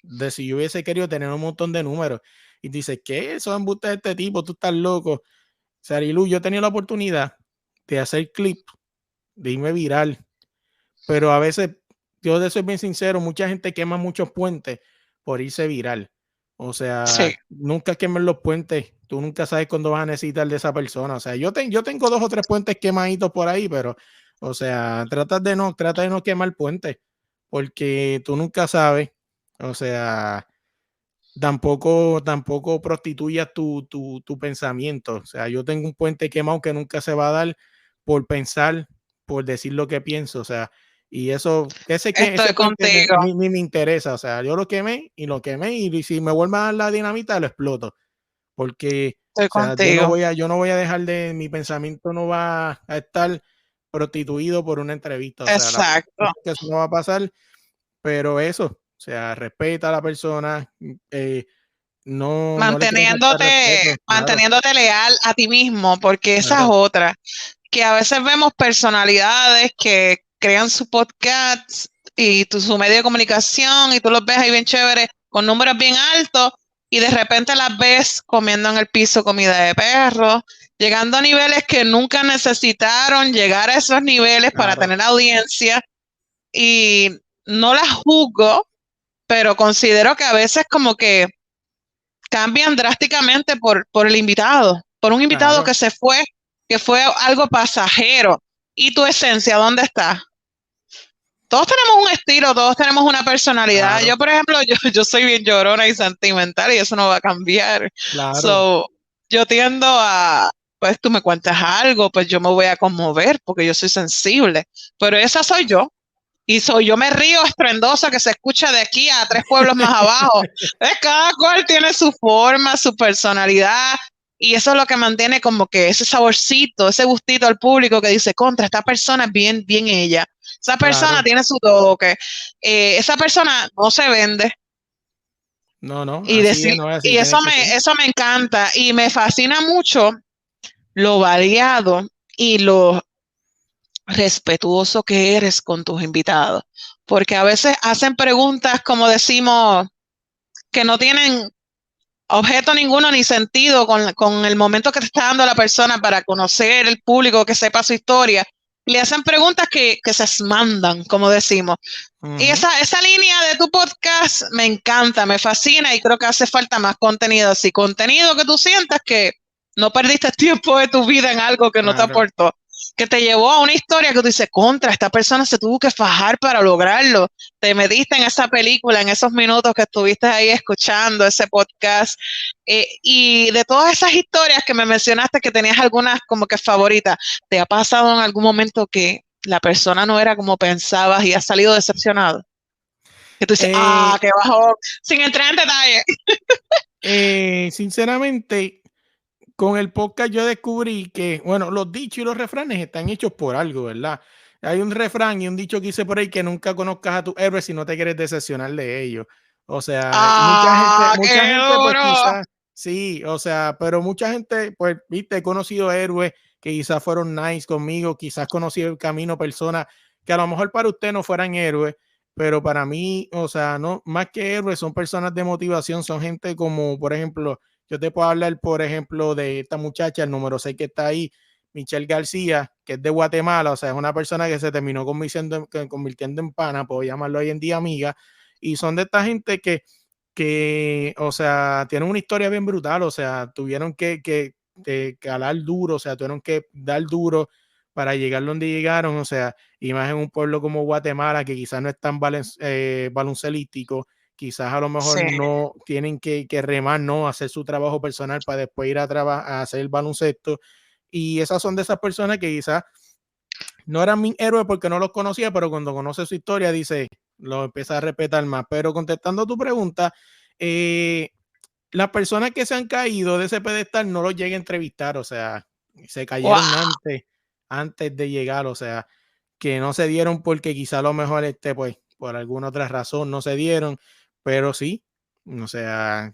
B: de, si yo hubiese querido tener un montón de números, y dices, ¿qué? Eso embuste de este tipo, tú estás loco. Sarilu, yo he tenido la oportunidad de hacer clip, de irme viral, pero a veces, yo de soy bien sincero, mucha gente quema muchos puentes por irse viral. O
A: Sí,
B: sea, nunca quemen los puentes, tú nunca sabes cuándo vas a necesitar de esa persona. O sea, yo tengo 2 o 3 puentes quemaditos por ahí, pero, o sea, trata de no quemar puentes, porque tú nunca sabes. O sea, tampoco prostituyas tu pensamiento. O sea, yo tengo un puente quemado que nunca se va a dar por pensar, por decir lo que pienso. O sea, y eso, ese
A: estoy
B: puente
A: contigo.
B: ni me interesa. O sea, yo lo quemé, y si me vuelve a dar la dinamita, lo exploto. Porque,
A: Estoy
B: o sea, yo no
A: contigo.
B: voy a dejar mi pensamiento no va a estar prostituido por una entrevista. O sea,
A: Exacto.
B: que eso no va a pasar, pero eso, o sea, respeta a la persona, no le quiero faltar respeto, claro,
A: Manteniéndote leal a ti mismo, porque esa es
B: claro,
A: otra, que a veces vemos personalidades que crean su podcast y su medio de comunicación y tú los ves ahí bien chévere, con números bien altos, y de repente las ves comiendo en el piso comida de perro, llegando a niveles que nunca necesitaron llegar a esos niveles para
B: claro,
A: tener audiencia, y no las juzgo, pero considero que a veces como que cambian drásticamente por el invitado, por un invitado
B: claro,
A: que fue algo pasajero. ¿Y tu esencia dónde está? Todos tenemos un estilo, todos tenemos una personalidad.
B: claro,
A: Yo, por ejemplo, yo soy bien llorona y sentimental y eso no va a cambiar.
B: claro,
A: So, yo tiendo a, pues tú me cuentas algo, pues yo me voy a conmover porque yo soy sensible. Pero esa soy yo. Y yo me río estruendosa que se escucha de aquí a 3 pueblos más abajo. Cada cual tiene su forma, su personalidad, y eso es lo que mantiene como que ese saborcito, ese gustito al público que dice, contra, esta persona es bien, bien ella. Esa persona
B: Claro.
A: tiene su toque. Esa persona no se vende.
B: No,
A: Y,
B: así es, no es así,
A: y
B: tiene que ser.
A: eso me encanta y me fascina mucho lo variado y lo respetuoso que eres con tus invitados, porque a veces hacen preguntas, como decimos, que no tienen objeto ninguno ni sentido con el momento que te está dando la persona para conocer el público, que sepa su historia. Le hacen preguntas que se mandan, como decimos. Y esa línea de tu podcast me encanta, me fascina y creo que hace falta más contenido así. Contenido que tú sientas que no perdiste tiempo de tu vida en algo que no te
B: Claro.
A: aportó, que te llevó a una historia que tú dices, contra, esta persona se tuvo que fajar para lograrlo. Te metiste en esa película, en esos minutos que estuviste ahí escuchando ese podcast. Y de todas esas historias que me mencionaste, que tenías algunas como que favoritas, ¿te ha pasado en algún momento que la persona no era como pensabas y has salido decepcionado? Que tú dices, qué bajón, sin entrar en detalle.
B: Sinceramente, con el podcast yo descubrí que, bueno, los dichos y los refranes están hechos por algo, ¿verdad? Hay un refrán y un dicho que hice por ahí, que nunca conozcas a tus héroes si no te quieres decepcionar de ellos. O sea, y
A: ¡Qué
B: mucha gente, pues
A: duro!
B: quizás, sí, o sea, pero mucha gente, pues, viste, he conocido héroes que quizás fueron nice conmigo, quizás conocí el camino, personas que a lo mejor para usted no fueran héroes, pero para mí, o sea, no, más que héroes, son personas de motivación, son gente como, por ejemplo, yo te puedo hablar, por ejemplo, de esta muchacha, el número 6 que está ahí, Michelle García, que es de Guatemala, o sea, es una persona que se terminó convirtiendo en pana, puedo llamarlo hoy en día amiga, y son de esta gente o sea, tienen una historia bien brutal, o sea, tuvieron que calar duro, o sea, tuvieron que dar duro para llegar donde llegaron, o sea, y más en un pueblo como Guatemala, que quizás no es tan baloncelístico, quizás a lo mejor
A: Sí.
B: no tienen que remar, ¿no? Hacer su trabajo personal para después ir a hacer el baloncesto. Y esas son de esas personas que quizás no eran mis héroes porque no los conocía, pero cuando conoce su historia, dice, lo empieza a respetar más. Pero contestando a tu pregunta, las personas que se han caído de ese pedestal no los llegué a entrevistar, o sea, se cayeron
A: Wow.
B: antes de llegar, o sea, que no se dieron porque quizá a lo mejor pues por alguna otra razón no se dieron, pero sí, o sea,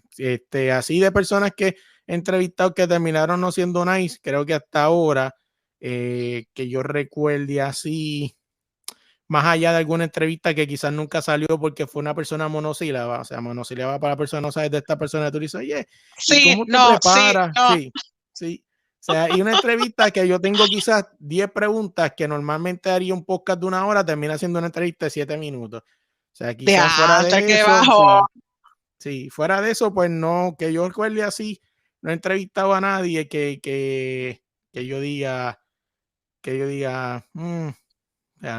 B: así de personas que he entrevistado que terminaron no siendo nice, creo que hasta ahora, que yo recuerde así, más allá de alguna entrevista que quizás nunca salió porque fue una persona monosílaba, o sea, monosílaba para la persona, no sabes de esta persona, tú dices, oye, ¿y
A: Sí,
B: cómo te
A: no, sí,
B: preparas?
A: no.
B: Sí, sí. O sea, y una entrevista que yo tengo quizás 10 preguntas que normalmente haría un podcast de 1 hora, termina siendo una entrevista de 7 minutos. O sea, quizás fuera
A: Diantre,
B: de
A: qué
B: eso,
A: bajo.
B: sí, sí, fuera de eso, pues no, que yo recuerde así, no he entrevistado a nadie que yo diga, ya,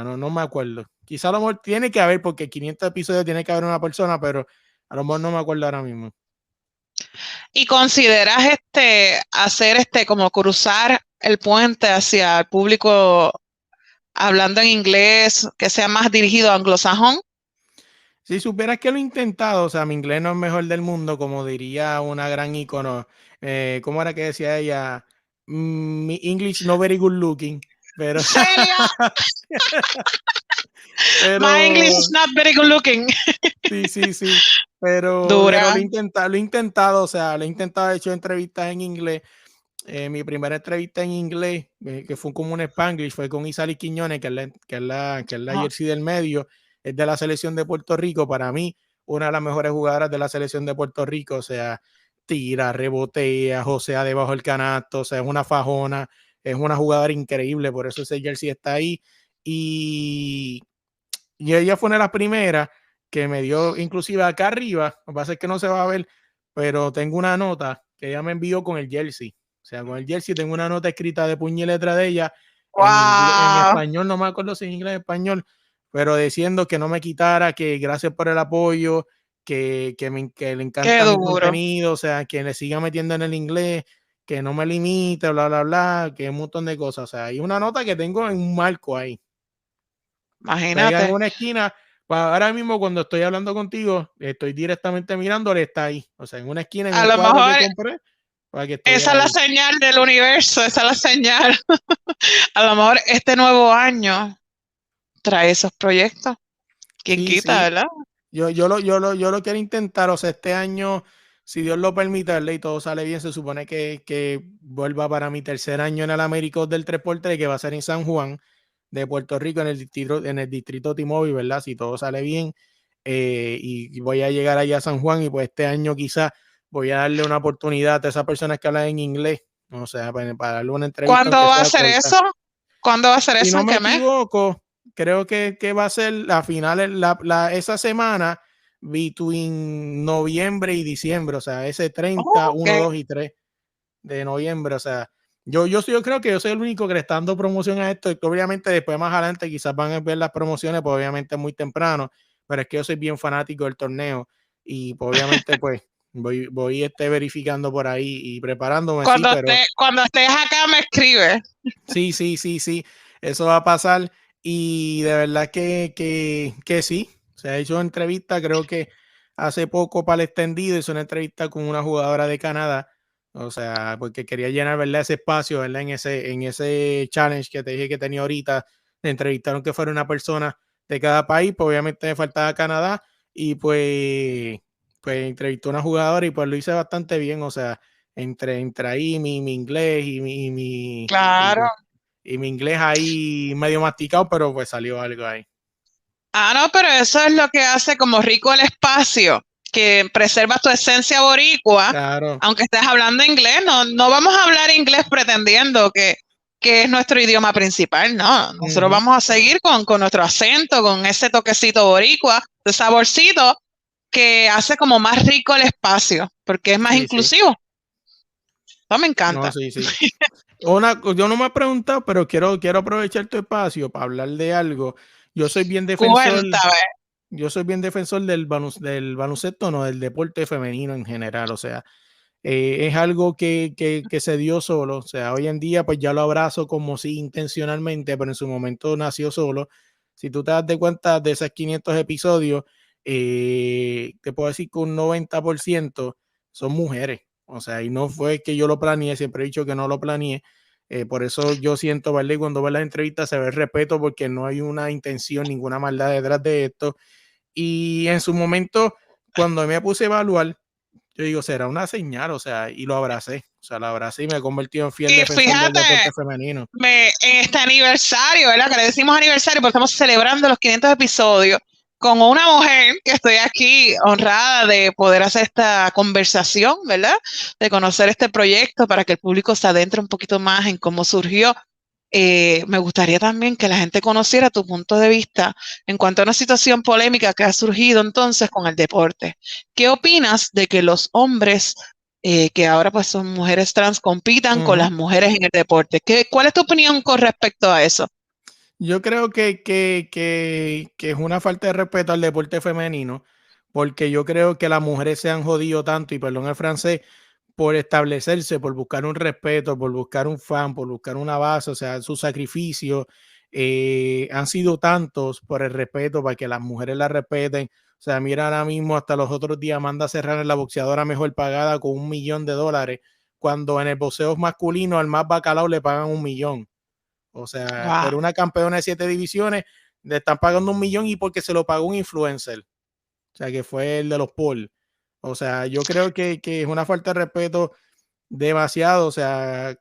B: no me acuerdo. Quizá a lo mejor tiene que haber, porque 500 episodios tiene que haber una persona, pero a lo mejor no me acuerdo ahora mismo.
A: ¿Y consideras hacer como cruzar el puente hacia el público hablando en inglés que sea más dirigido a anglosajón?
B: Si supieras que lo he intentado, o sea, mi inglés no es mejor del mundo, como diría una gran ícono. ¿Cómo era que decía ella? Mi English no very good looking, pero,
A: Celia, my English
B: pero
A: is not very good looking.
B: sí, pero
A: Dura.
B: lo he intentado, o sea, lo he intentado, he hecho entrevistas en inglés. Mi primera entrevista en inglés, que fue como un Spanglish, fue con Isali Quiñones, que es la
A: Oh,
B: jersey del medio, es de la selección de Puerto Rico. Para mí, una de las mejores jugadoras de la selección de Puerto Rico, o sea, tira, rebotea, josea debajo del canasto, o sea, es una fajona, es una jugadora increíble, por eso ese jersey está ahí. Y, y ella fue una de las primeras que me dio, inclusive acá arriba, lo que pasa es que no se va a ver, pero tengo una nota que ella me envió con el jersey. O sea, con el jersey tengo una nota escrita de puño y letra de ella en inglés, en
A: wow.
B: español, no me acuerdo si en inglés o español, pero diciendo que no me quitara, que gracias por el apoyo, que le
A: Qué
B: encanta mi
A: duro.
B: contenido, o sea, que le siga metiendo en el inglés, que no me limite, bla, bla, bla, que un montón de cosas. O sea, hay una nota que tengo en un marco ahí. Pega en
A: Imagínate.
B: una esquina. Ahora mismo cuando estoy hablando contigo, estoy directamente mirándole, está ahí. O sea, en una esquina, en
A: A
B: un
A: lo
B: cuadro que
A: mejor
B: compré, para que
A: esa
B: estuviera
A: es la
B: ahí.
A: señal del universo, esa es la señal. A lo mejor este nuevo año trae esos proyectos. ¿Quién
B: Sí,
A: quita,
B: sí.
A: verdad?
B: Yo lo quiero intentar, o sea, este año, si Dios lo permite, ¿verdad? Y todo sale bien, se supone que vuelva para mi tercer año en el Américos del 3x3, que va a ser en San Juan de Puerto Rico, en el distrito T-Mobile, ¿verdad? Si todo sale bien, y voy a llegar allá a San Juan, y pues este año quizás voy a darle una oportunidad a esas personas que hablan en inglés, o sea, para darle una entrevista,
A: ¿Cuándo
B: aunque
A: va a
B: sea
A: ser
B: corta.
A: eso? ¿Cuándo va a ser
B: Si
A: eso?
B: no
A: ¿En
B: me
A: qué mes?
B: equivoco, creo que va a ser la final, esa semana, between noviembre y diciembre, o sea, ese 30,
A: Oh,
B: 1,
A: ok.
B: 2 y 3 de noviembre, o sea, yo creo que yo soy el único que le está dando promoción a esto, y que obviamente después más adelante quizás van a ver las promociones, pues obviamente es muy temprano, pero es que yo soy bien fanático del torneo, y pues, obviamente pues voy verificando por ahí y preparándome, sí, pero
A: Cuando estés acá me escribes.
B: sí, sí, sí, sí, eso va a pasar, y de verdad que sí. Se ha hecho entrevista, creo que hace poco para el extendido hizo una entrevista con una jugadora de Canadá, o sea, porque quería llenar, ¿verdad? Ese espacio, ¿verdad? En ese challenge que te dije que tenía ahorita, entrevistaron que fuera una persona de cada país, pues obviamente me faltaba Canadá, y pues entrevistó a una jugadora y pues lo hice bastante bien, o sea, entre ahí mi inglés y
A: Claro.
B: y mi inglés ahí medio masticado, pero pues salió algo ahí.
A: Ah, no, pero eso es lo que hace como rico el espacio, que preserva tu esencia boricua,
B: Claro.
A: aunque estés hablando inglés. No, no vamos a hablar inglés pretendiendo que es nuestro idioma principal, no. Nosotros
B: Ujú.
A: vamos a seguir con nuestro acento, con ese toquecito boricua, de saborcito que hace como más rico el espacio, porque es más
B: Sí, sí.
A: inclusivo. Eso me
B: No,
A: encanta.
B: sí, sí. Yo no me he preguntado, pero quiero aprovechar tu espacio para hablar de algo. Yo soy bien defensor,
A: Cuéntame.
B: yo soy bien defensor del baloncesto, no, del deporte femenino en general. O sea, es algo que se dio solo. O sea, hoy en día, pues ya lo abrazo como si intencionalmente, pero en su momento nació solo. Si tú te das de cuenta de esos 500 episodios, te puedo decir que un 90% son mujeres. O sea, y no fue que yo lo planeé, siempre he dicho que no lo planeé. Por eso yo siento, ¿verdad? Y cuando veo las entrevistas se ve el respeto porque no hay una intención, ninguna maldad detrás de esto. Y en su momento, cuando me puse a evaluar, yo digo, será una señal, o sea, y lo abracé. O sea, lo abracé y me he convertido en fiel
A: Y
B: defensor del
A: fíjate,
B: deporte femenino.
A: en este aniversario, ¿verdad? Que le decimos aniversario porque estamos celebrando los 500 episodios con una mujer que estoy aquí honrada de poder hacer esta conversación, ¿verdad? De conocer este proyecto para que el público se adentre un poquito más en cómo surgió. Me gustaría también que la gente conociera tu punto de vista en cuanto a una situación polémica que ha surgido entonces con el deporte. ¿Qué opinas de que los hombres que ahora pues son mujeres trans compitan con
B: Ujú.
A: las mujeres en el deporte? ¿Cuál es tu opinión con respecto a eso?
B: Yo creo que es una falta de respeto al deporte femenino, porque yo creo que las mujeres se han jodido tanto, y perdón el francés, por establecerse, por buscar un respeto, por buscar un fan, por buscar una base, o sea, sus sacrificios han sido tantos por el respeto, para que las mujeres la respeten. O sea, mira ahora mismo, hasta los otros días, Amanda Serrano es la boxeadora mejor pagada con $1 millón, cuando en el boxeo masculino al más bacalao le pagan 1 millón. O sea,
A: Wow.
B: pero una campeona de 7 divisiones le están pagando 1 millón, y porque se lo pagó un influencer. O sea, que fue el de los Paul. O sea, yo creo que es una falta de respeto demasiado. O sea,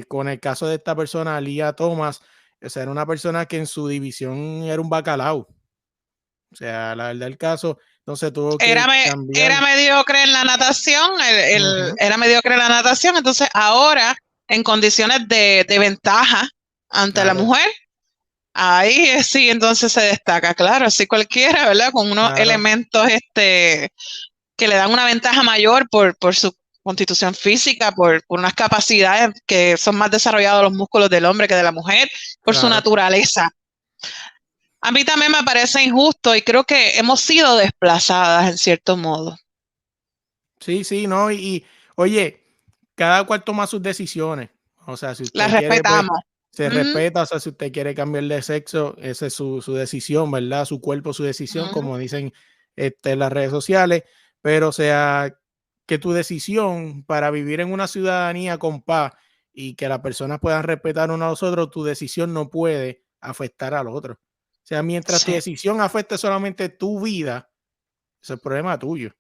B: con el caso de esta persona, Lia Thomas, o sea, era una persona que en su división era un bacalao. O sea, la verdad el caso, entonces tuvo que
A: Era
B: cambiar.
A: mediocre en la natación,
B: Ujú,
A: era mediocre en la natación, entonces ahora en condiciones de ventaja ante la
B: claro,
A: mujer. Ahí sí, entonces se destaca, claro, así cualquiera, ¿verdad? Con unos
B: claro,
A: elementos que le dan una ventaja mayor por su constitución física, por unas capacidades que son más desarrollados los músculos del hombre que de la mujer, por su
B: claro.
A: naturaleza. A mí también me parece injusto y creo que hemos sido desplazadas en cierto modo.
B: Sí, sí, no, y oye, cada cual toma sus decisiones. O sea, si
A: Las
B: usted quiere, pues,
A: respetamos.
B: se
A: Ujú,
B: respeta. O sea, si usted quiere cambiar de sexo, esa es su decisión, ¿verdad? Su cuerpo, su decisión,
A: ujú.
B: como dicen en las redes sociales. Pero, o sea, que tu decisión para vivir en una ciudadanía con paz y que las personas puedan respetar uno a los otros, tu decisión no puede afectar al otro. O sea, mientras tu
A: Sí,
B: decisión afecte solamente tu vida, ese es el problema tuyo.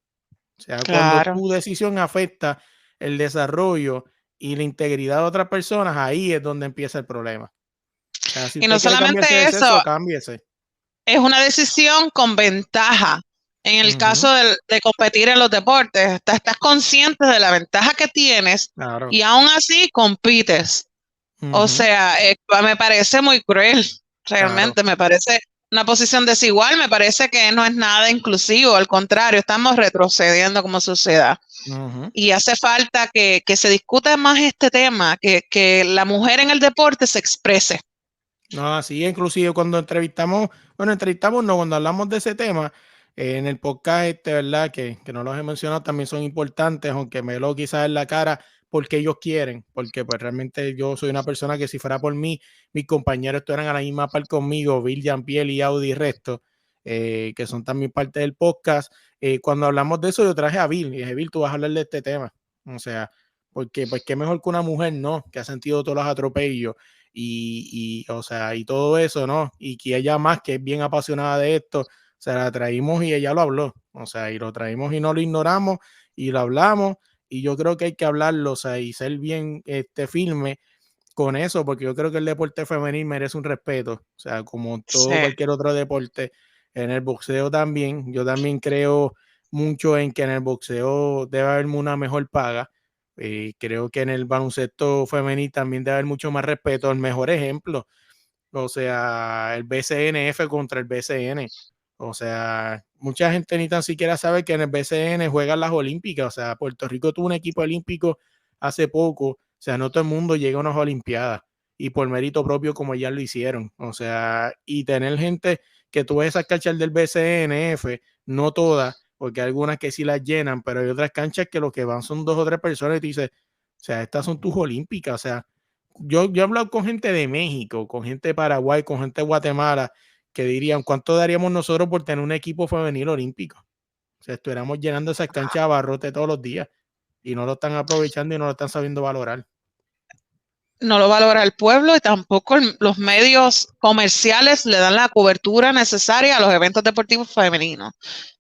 B: O sea, cuando
A: claro.
B: tu decisión afecta el desarrollo y la integridad de otras personas, ahí es donde empieza el problema. O sea, si
A: Y no
B: usted quiere cambiarse
A: solamente
B: de
A: eso,
B: sexo, cámbiese.
A: es una decisión con ventaja. En el
B: Ujú,
A: caso de competir en los deportes, estás consciente de la ventaja que tienes
B: claro.
A: y aún así compites. O
B: Ujú,
A: sea, me parece muy cruel,
B: claro.
A: realmente, me parece una posición desigual, me parece que no es nada inclusivo, al contrario, estamos retrocediendo como sociedad.
B: Ujú.
A: Y hace falta que se discuta más este tema, que la mujer en el deporte se exprese.
B: No, así inclusive cuando entrevistamos, bueno, entrevistamos no, cuando hablamos de ese tema, en el podcast, ¿verdad? Que no los he mencionado, también son importantes, aunque me lo quizás en la cara, porque ellos quieren, porque pues realmente yo soy una persona que si fuera por mí, mis compañeros estuvieran a la misma par conmigo, Bill, Jean-Pierre y Audi y resto, que son también parte del podcast. Cuando hablamos de eso, yo traje a Bill y dije, Bill, tú vas a hablar de este tema. O sea, porque pues qué mejor que una mujer, ¿no? Que ha sentido todos los atropellos o sea, y todo eso, ¿no? Y que ella más que es bien apasionada de esto, o sea, la traímos y ella lo habló, o sea, y lo traímos y no lo ignoramos y lo hablamos y yo creo que hay que hablarlo, o sea, y ser bien firme con eso, porque yo creo que el deporte femenil merece un respeto, o sea, como todo
A: Sí.
B: cualquier otro deporte, en el boxeo también, yo también creo mucho en que en el boxeo debe haber una mejor paga. Creo que en el baloncesto femenil también debe haber mucho más respeto. El mejor ejemplo, o sea, el BCNF contra el BCN. O sea, mucha gente ni tan siquiera sabe que en el BCN juegan las Olímpicas. O sea, Puerto Rico tuvo un equipo olímpico hace poco. O sea, no todo el mundo llega a unas Olimpiadas y por mérito propio como ya lo hicieron. O sea, y tener gente que tú ves esas canchas del BCNF, no todas, porque hay algunas que sí las llenan, pero hay otras canchas que lo que van son 2 o 3 personas y tú dices, o sea, estas son tus Olímpicas. O sea, yo he hablado con gente de México, con gente de Paraguay, con gente de Guatemala, que dirían, ¿cuánto daríamos nosotros por tener un equipo femenil olímpico? O sea, estuviéramos llenando esas canchas de abarrote todos los días y no lo están aprovechando y no lo están sabiendo valorar.
A: No lo valora el pueblo y tampoco los medios comerciales le dan la cobertura necesaria a los eventos deportivos femeninos.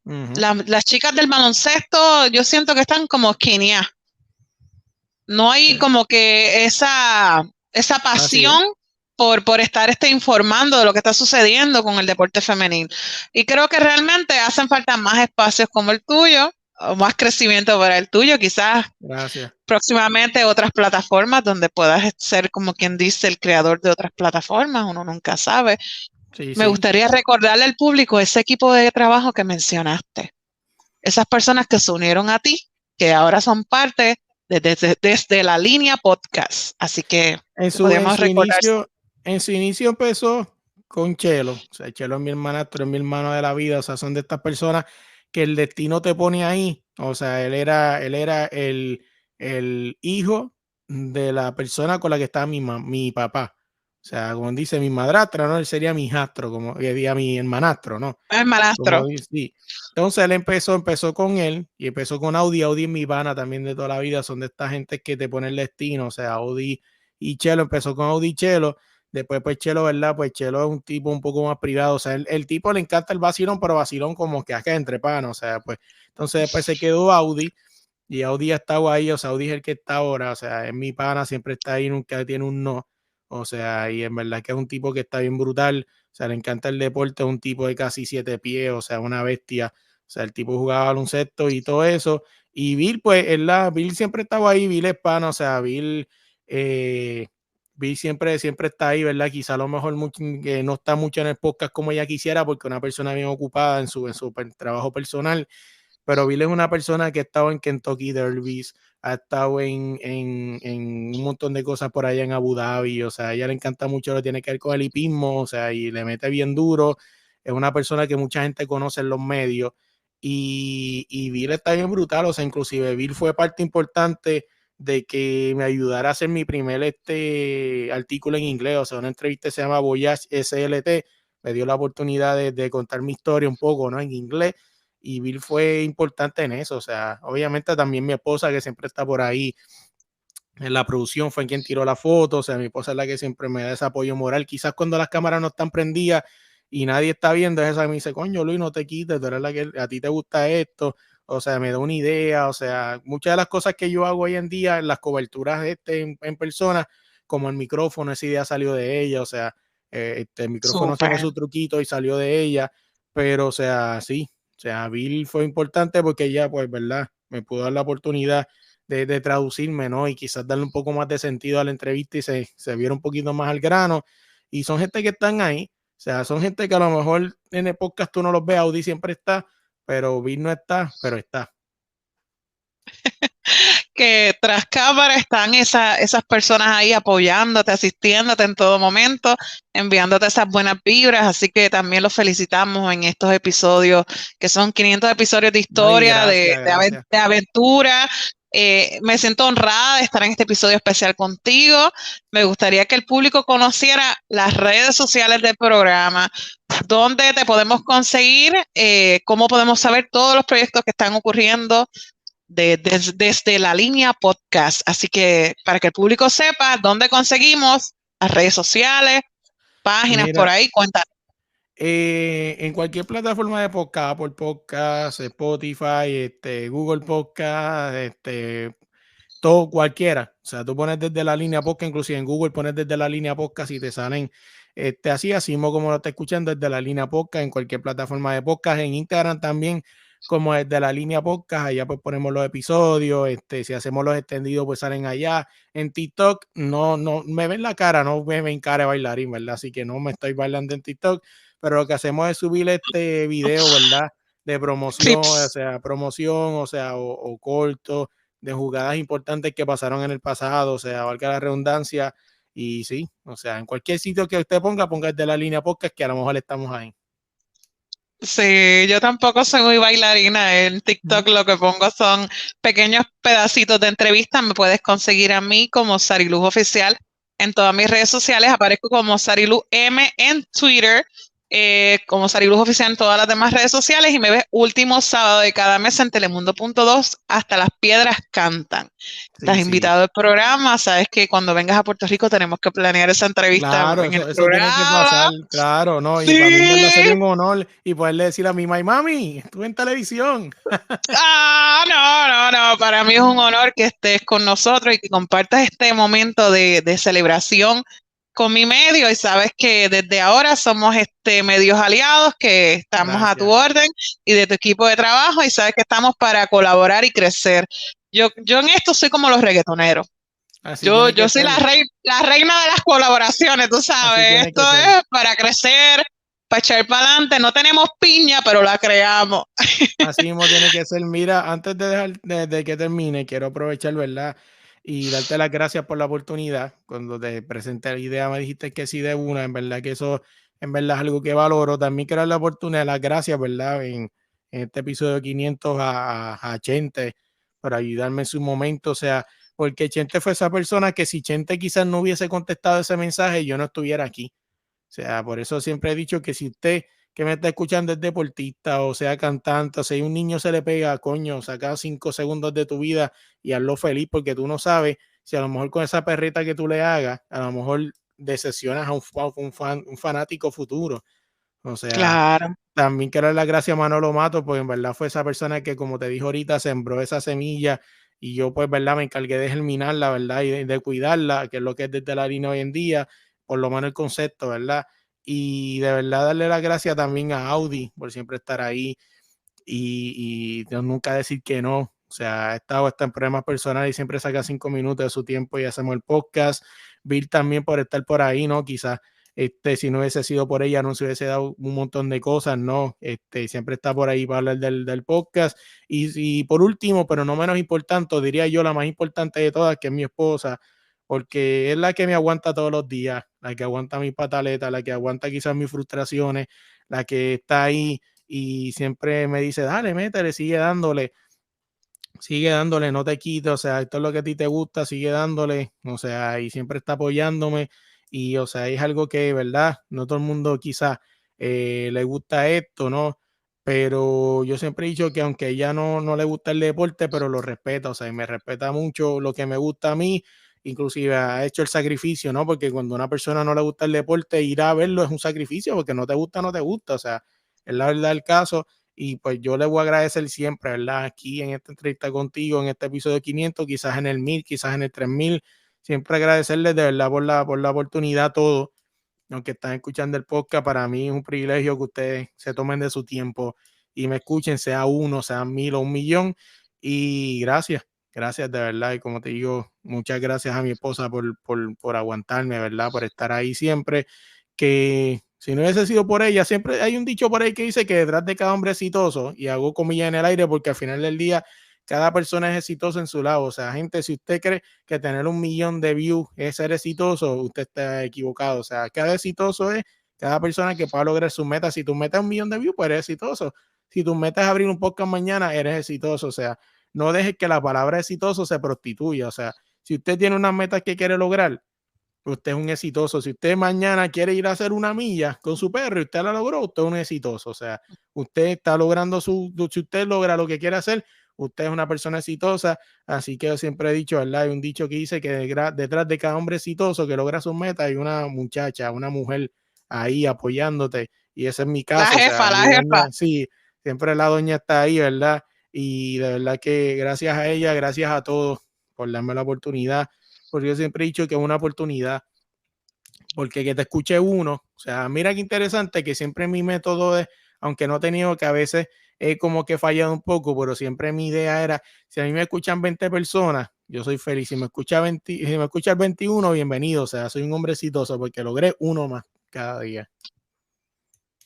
B: Ujú.
A: Las chicas del baloncesto, yo siento que están como esquinias. No hay
B: Sí,
A: como que esa
B: así es.
A: pasión por estar informando de lo que está sucediendo con el deporte femenil. Y creo que realmente hacen falta más espacios como el tuyo, o más crecimiento para el tuyo, quizás
B: Gracias.
A: próximamente otras plataformas donde puedas ser como quien dice el creador de otras plataformas, uno nunca sabe.
B: Sí,
A: Me
B: sí.
A: gustaría recordarle al público ese equipo de trabajo que mencionaste, esas personas que se unieron a ti, que ahora son parte desde la línea podcast. Así que
B: En su, en
A: podemos
B: su
A: recordar.
B: inicio, en su inicio empezó con Chelo. O sea, Chelo es mi hermanastro, es mi hermano de la vida. O sea, son de estas personas que el destino te pone ahí. O sea, él era el hijo de la persona con la que estaba mi papá. O sea, como dice mi madrastra, ¿no? Él sería mi hijastro, como que diga mi hermanastro, ¿no?
A: El
B: Como
A: manastro.
B: dice, sí. Entonces él empezó con él y empezó con Audi. Audi es mi pana también de toda la vida. Son de esta gente que te pone el destino. O sea, Audi y Chelo empezó con Audi y Chelo. Después, pues Chelo, ¿verdad? Pues Chelo es un tipo un poco más privado. O sea, el tipo le encanta el vacilón, pero vacilón como que acá entre panos. O sea, pues entonces después se quedó Audi y Audi ha estado ahí. O sea, Audi es el que está ahora. O sea, es mi pana, siempre está ahí, nunca tiene un no. O sea, y en verdad que es un tipo que está bien brutal. O sea, le encanta el deporte, es un tipo de casi 7 pies, o sea, una bestia. O sea, el tipo jugaba baloncesto y todo eso. Y Bill, pues, Bill siempre estaba ahí, Bill es pana, o sea, eh, Bill siempre está ahí, ¿verdad? Quizá a lo mejor que no está mucho en el podcast como ella quisiera, porque una persona bien ocupada en su trabajo personal, pero Bill es una persona que ha estado en Kentucky Derbies, ha estado en un montón de cosas por allá en Abu Dhabi, o sea, a ella le encanta mucho lo que tiene que ver con el hipismo, o sea, y le mete bien duro, es una persona que mucha gente conoce en los medios, y Bill está bien brutal, o sea, inclusive Bill fue parte importante de que me ayudara a hacer mi primer artículo en inglés, o sea, una entrevista se llama Voyage SLT, me dio la oportunidad de contar mi historia un poco, ¿no? En inglés, y Bill fue importante en eso, o sea, obviamente también mi esposa que siempre está por ahí en la producción fue quien tiró la foto, o sea, mi esposa es la que siempre me da ese apoyo moral, quizás cuando las cámaras no están prendidas y nadie está viendo, esa me dice, coño Luis, no te quites, tú eres la que a ti te gusta esto, o sea, me da una idea, o sea, muchas de las cosas que yo hago hoy en día, las coberturas en persona, como el micrófono, esa idea salió de ella, o sea, el micrófono tiene
A: Súper.
B: su truquito y salió de ella, pero, o sea, sí, o sea, Bill fue importante porque ella, pues, ¿verdad? Me pudo dar la oportunidad de traducirme, ¿no? Y quizás darle un poco más de sentido a la entrevista y se viera un poquito más al grano. Y son gente que están ahí, o sea, son gente que a lo mejor en el podcast tú no los ves, Audi siempre está, pero Bill no está, pero está.
A: Que tras cámara están esas personas ahí apoyándote, asistiéndote en todo momento, enviándote esas buenas vibras, así que también los felicitamos en estos episodios, que son 500 episodios de
B: No, y
A: historia,
B: gracias, gracias.
A: de aventura. Me siento honrada de estar en este episodio especial contigo. Me gustaría que el público conociera las redes sociales del programa, dónde te podemos conseguir, cómo podemos saber todos los proyectos que están ocurriendo desde la línea podcast. Así que para que el público sepa dónde conseguimos las redes sociales, páginas por
B: Mira,
A: ahí, cuenta.
B: en cualquier plataforma de podcast, Apple Podcast, Spotify, Google Podcast, todo, cualquiera. O sea, tú pones desde la línea podcast, inclusive en Google pones desde la línea podcast y te salen así mismo como lo estás escuchando desde la línea podcast, en cualquier plataforma de podcast, en Instagram también, como desde la línea podcast, allá pues ponemos los episodios, si hacemos los extendidos, pues salen allá. En TikTok, no me ven la cara, no me ven cara de bailarín, ¿verdad? Así que no me estoy bailando en TikTok, pero lo que hacemos es subir este video, ¿verdad? De promoción,
A: Clips.
B: o sea, o corto de jugadas importantes que pasaron en el pasado, o sea, valga la redundancia, y sí, o sea, en cualquier sitio que usted ponga de la línea podcast que a lo mejor estamos ahí.
A: Sí, yo tampoco soy muy bailarina. En TikTok lo que pongo son pequeños pedacitos de entrevistas. Me puedes conseguir a mí como Sariluz Oficial en todas mis redes sociales. Aparezco como Sariluz M en Twitter, como Sariluz Oficial en todas las demás redes sociales y me ves último sábado de cada mes en Telemundo.2 hasta Las Piedras Cantan. Estás
B: Sí, sí.
A: invitado al programa. Sabes que cuando vengas a Puerto Rico tenemos que planear esa entrevista
B: Claro,
A: en el
B: eso tiene que
A: programa.
B: pasar, claro, ¿no? Y para mí en verdad
A: Sí.
B: sería un honor y poderle decir a mi mami, estuve en televisión.
A: Ah, no. Para mí es un honor que estés con nosotros y que compartas este momento de celebración con mi medio. Y sabes que desde ahora somos medios aliados, que estamos a tu
B: Gracias.
A: orden y de tu equipo de trabajo. Y sabes que estamos para colaborar y crecer. Yo en esto soy como los reggaetoneros.
B: Así
A: Yo,
B: tiene que
A: yo soy
B: ser,
A: la reina de las colaboraciones, tú
B: así
A: sabes.
B: tiene
A: Esto
B: que ser.
A: es para crecer, para echar para adelante. No tenemos piña, pero la creamos.
B: Así mismo tiene que ser. Mira, antes de dejar de que termine, quiero aprovechar, ¿verdad? Y darte las gracias por la oportunidad. Cuando te presenté la idea, me dijiste que sí de una. En verdad que eso, en verdad es algo que valoro. También quiero dar la oportunidad, las gracias, ¿verdad? En este episodio 500 a Chente por ayudarme en su momento. O sea, porque Chente fue esa persona que si Chente quizás no hubiese contestado ese mensaje, yo no estuviera aquí. O sea, por eso siempre he dicho que si usted que me está escuchando es deportista o sea cantante, o sea, un niño se le pega, coño, saca 5 segundos de tu vida y hazlo feliz porque tú no sabes si a lo mejor con esa perrita que tú le hagas, a lo mejor decepcionas a un fanático futuro. O sea,
A: Claro.
B: también quiero dar las gracias a Manolo Mato, porque en verdad fue esa persona que, como te dijo ahorita, sembró esa semilla y yo, pues, verdad, me encargué de germinarla, ¿verdad? Y de cuidarla, que es lo que es desde la harina hoy en día, por lo menos el concepto, ¿verdad? Y de verdad darle las gracias también a Audi por siempre estar ahí y nunca decir que no. O sea, ha estado hasta en problemas personales y siempre saca 5 minutos de su tiempo y hacemos el podcast. Bill también por estar por ahí, ¿no? Quizás si no hubiese sido por ella, no se hubiese dado un montón de cosas, ¿no? Siempre está por ahí para hablar del podcast. Y por último, pero no menos importante, diría yo la más importante de todas, que es mi esposa, porque es la que me aguanta todos los días, la que aguanta mis pataletas, la que aguanta quizás mis frustraciones, la que está ahí y siempre me dice, dale, métele, sigue dándole. sigue dándole, no te quites, o sea, esto es lo que a ti te gusta, sigue dándole, o sea, y siempre está apoyándome, y o sea, es algo que, ¿verdad? No todo el mundo quizás le gusta esto, ¿no? Pero yo siempre he dicho que aunque ella no le gusta el deporte, pero lo respeta, o sea, y me respeta mucho lo que me gusta a mí, inclusive ha hecho el sacrificio, ¿no? Porque cuando a una persona no le gusta el deporte, ir a verlo es un sacrificio, porque no te gusta, no te gusta, o sea, es la verdad el caso. Y pues yo le voy a agradecer siempre, ¿verdad? Aquí en esta entrevista contigo, en este episodio 500, quizás en el 1000, quizás en el 3000. Siempre agradecerles de verdad por la oportunidad, todo. Aunque están escuchando el podcast, para mí es un privilegio que ustedes se tomen de su tiempo y me escuchen, sea uno, sea 1000 o 1 millón. Y gracias de verdad. Y como te digo, muchas gracias a mi esposa por aguantarme, ¿verdad? Por estar ahí siempre. Que si no hubiese sido por ella, siempre hay un dicho por ahí que dice que detrás de cada hombre exitoso, y hago comillas en el aire porque al final del día cada persona es exitosa en su lado. O sea, gente, si usted cree que tener 1 millón de views es ser exitoso, usted está equivocado. O sea, cada exitoso es cada persona que pueda lograr sus metas. Si tu meta es 1 millón de views, pues eres exitoso. Si tu meta es abrir un podcast mañana, eres exitoso. O sea, no dejes que la palabra exitoso se prostituya. O sea, si usted tiene unas metas que quiere lograr, usted es un exitoso. Si usted mañana quiere ir a hacer 1 milla con su perro y usted la logró, usted es un exitoso. O sea, usted está logrando si usted logra lo que quiere hacer, usted es una persona exitosa. Así que yo siempre he dicho, ¿verdad? Hay un dicho que dice que detrás de cada hombre exitoso que logra sus metas hay una muchacha, una mujer ahí apoyándote. Y ese es mi caso. O sea,
A: La
B: mi
A: jefa.
B: doña, sí, siempre la doña está ahí, ¿verdad? Y de verdad que gracias a ella, gracias a todos por darme la oportunidad, porque yo siempre he dicho que es una oportunidad, porque que te escuche uno, o sea, mira qué interesante que siempre mi método es, aunque no he tenido, que a veces he como que fallado un poco, pero siempre mi idea era, si a mí me escuchan 20 personas, yo soy feliz, si me escucha 20, si me escucha el 21, bienvenido, o sea, soy un hombre exitoso porque logré uno más cada día.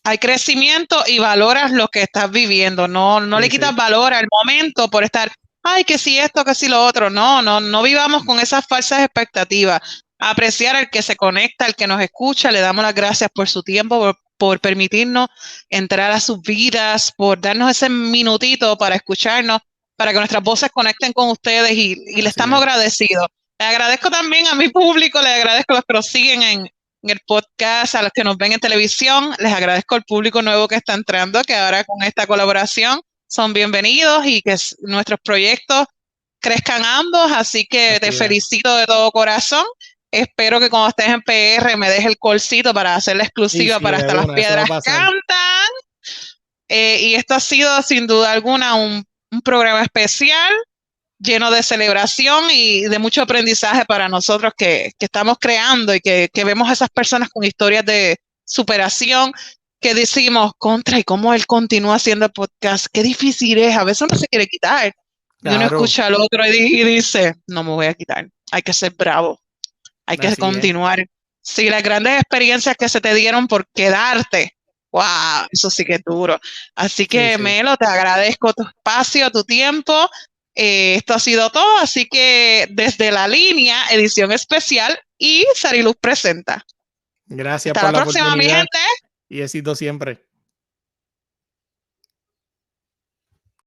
A: Hay crecimiento y valoras lo que estás viviendo. No
B: Sí,
A: le quitas
B: sí.
A: valor al momento por estar, ay, que si esto, que si lo otro. No vivamos con esas falsas expectativas. Apreciar al que se conecta, al que nos escucha. Le damos las gracias por su tiempo, por permitirnos entrar a sus vidas, por darnos ese minutito para escucharnos, para que nuestras voces conecten con ustedes y le estamos agradecidos. Le agradezco también a mi público, le agradezco a los que nos siguen en el podcast, a los que nos ven en televisión. Les agradezco al público nuevo que está entrando, que ahora con esta colaboración son bienvenidos y que nuestros proyectos crezcan ambos. Así que te felicito de todo corazón. Espero que cuando estés en PR me dejes el callcito para hacer la exclusiva para Hasta las Piedras Cantan. Y esto ha sido sin duda alguna un programa especial, lleno de celebración y de mucho aprendizaje para nosotros que estamos creando y que vemos a esas personas con historias de superación, que decimos, contra, y cómo él continúa haciendo el podcast, qué difícil es, a veces uno se quiere quitar. Claro. Y uno escucha al otro y dice, no me voy a quitar, hay que ser bravo, hay que continuar. Sí, las grandes experiencias que se te dieron por quedarte, wow, eso sí que es duro. Así que, Melo, te agradezco tu espacio, tu tiempo. Esto ha sido todo, así que desde la línea, edición especial y Sariluz presenta.
B: Gracias por la próxima, oportunidad, mi gente. Y éxito siempre.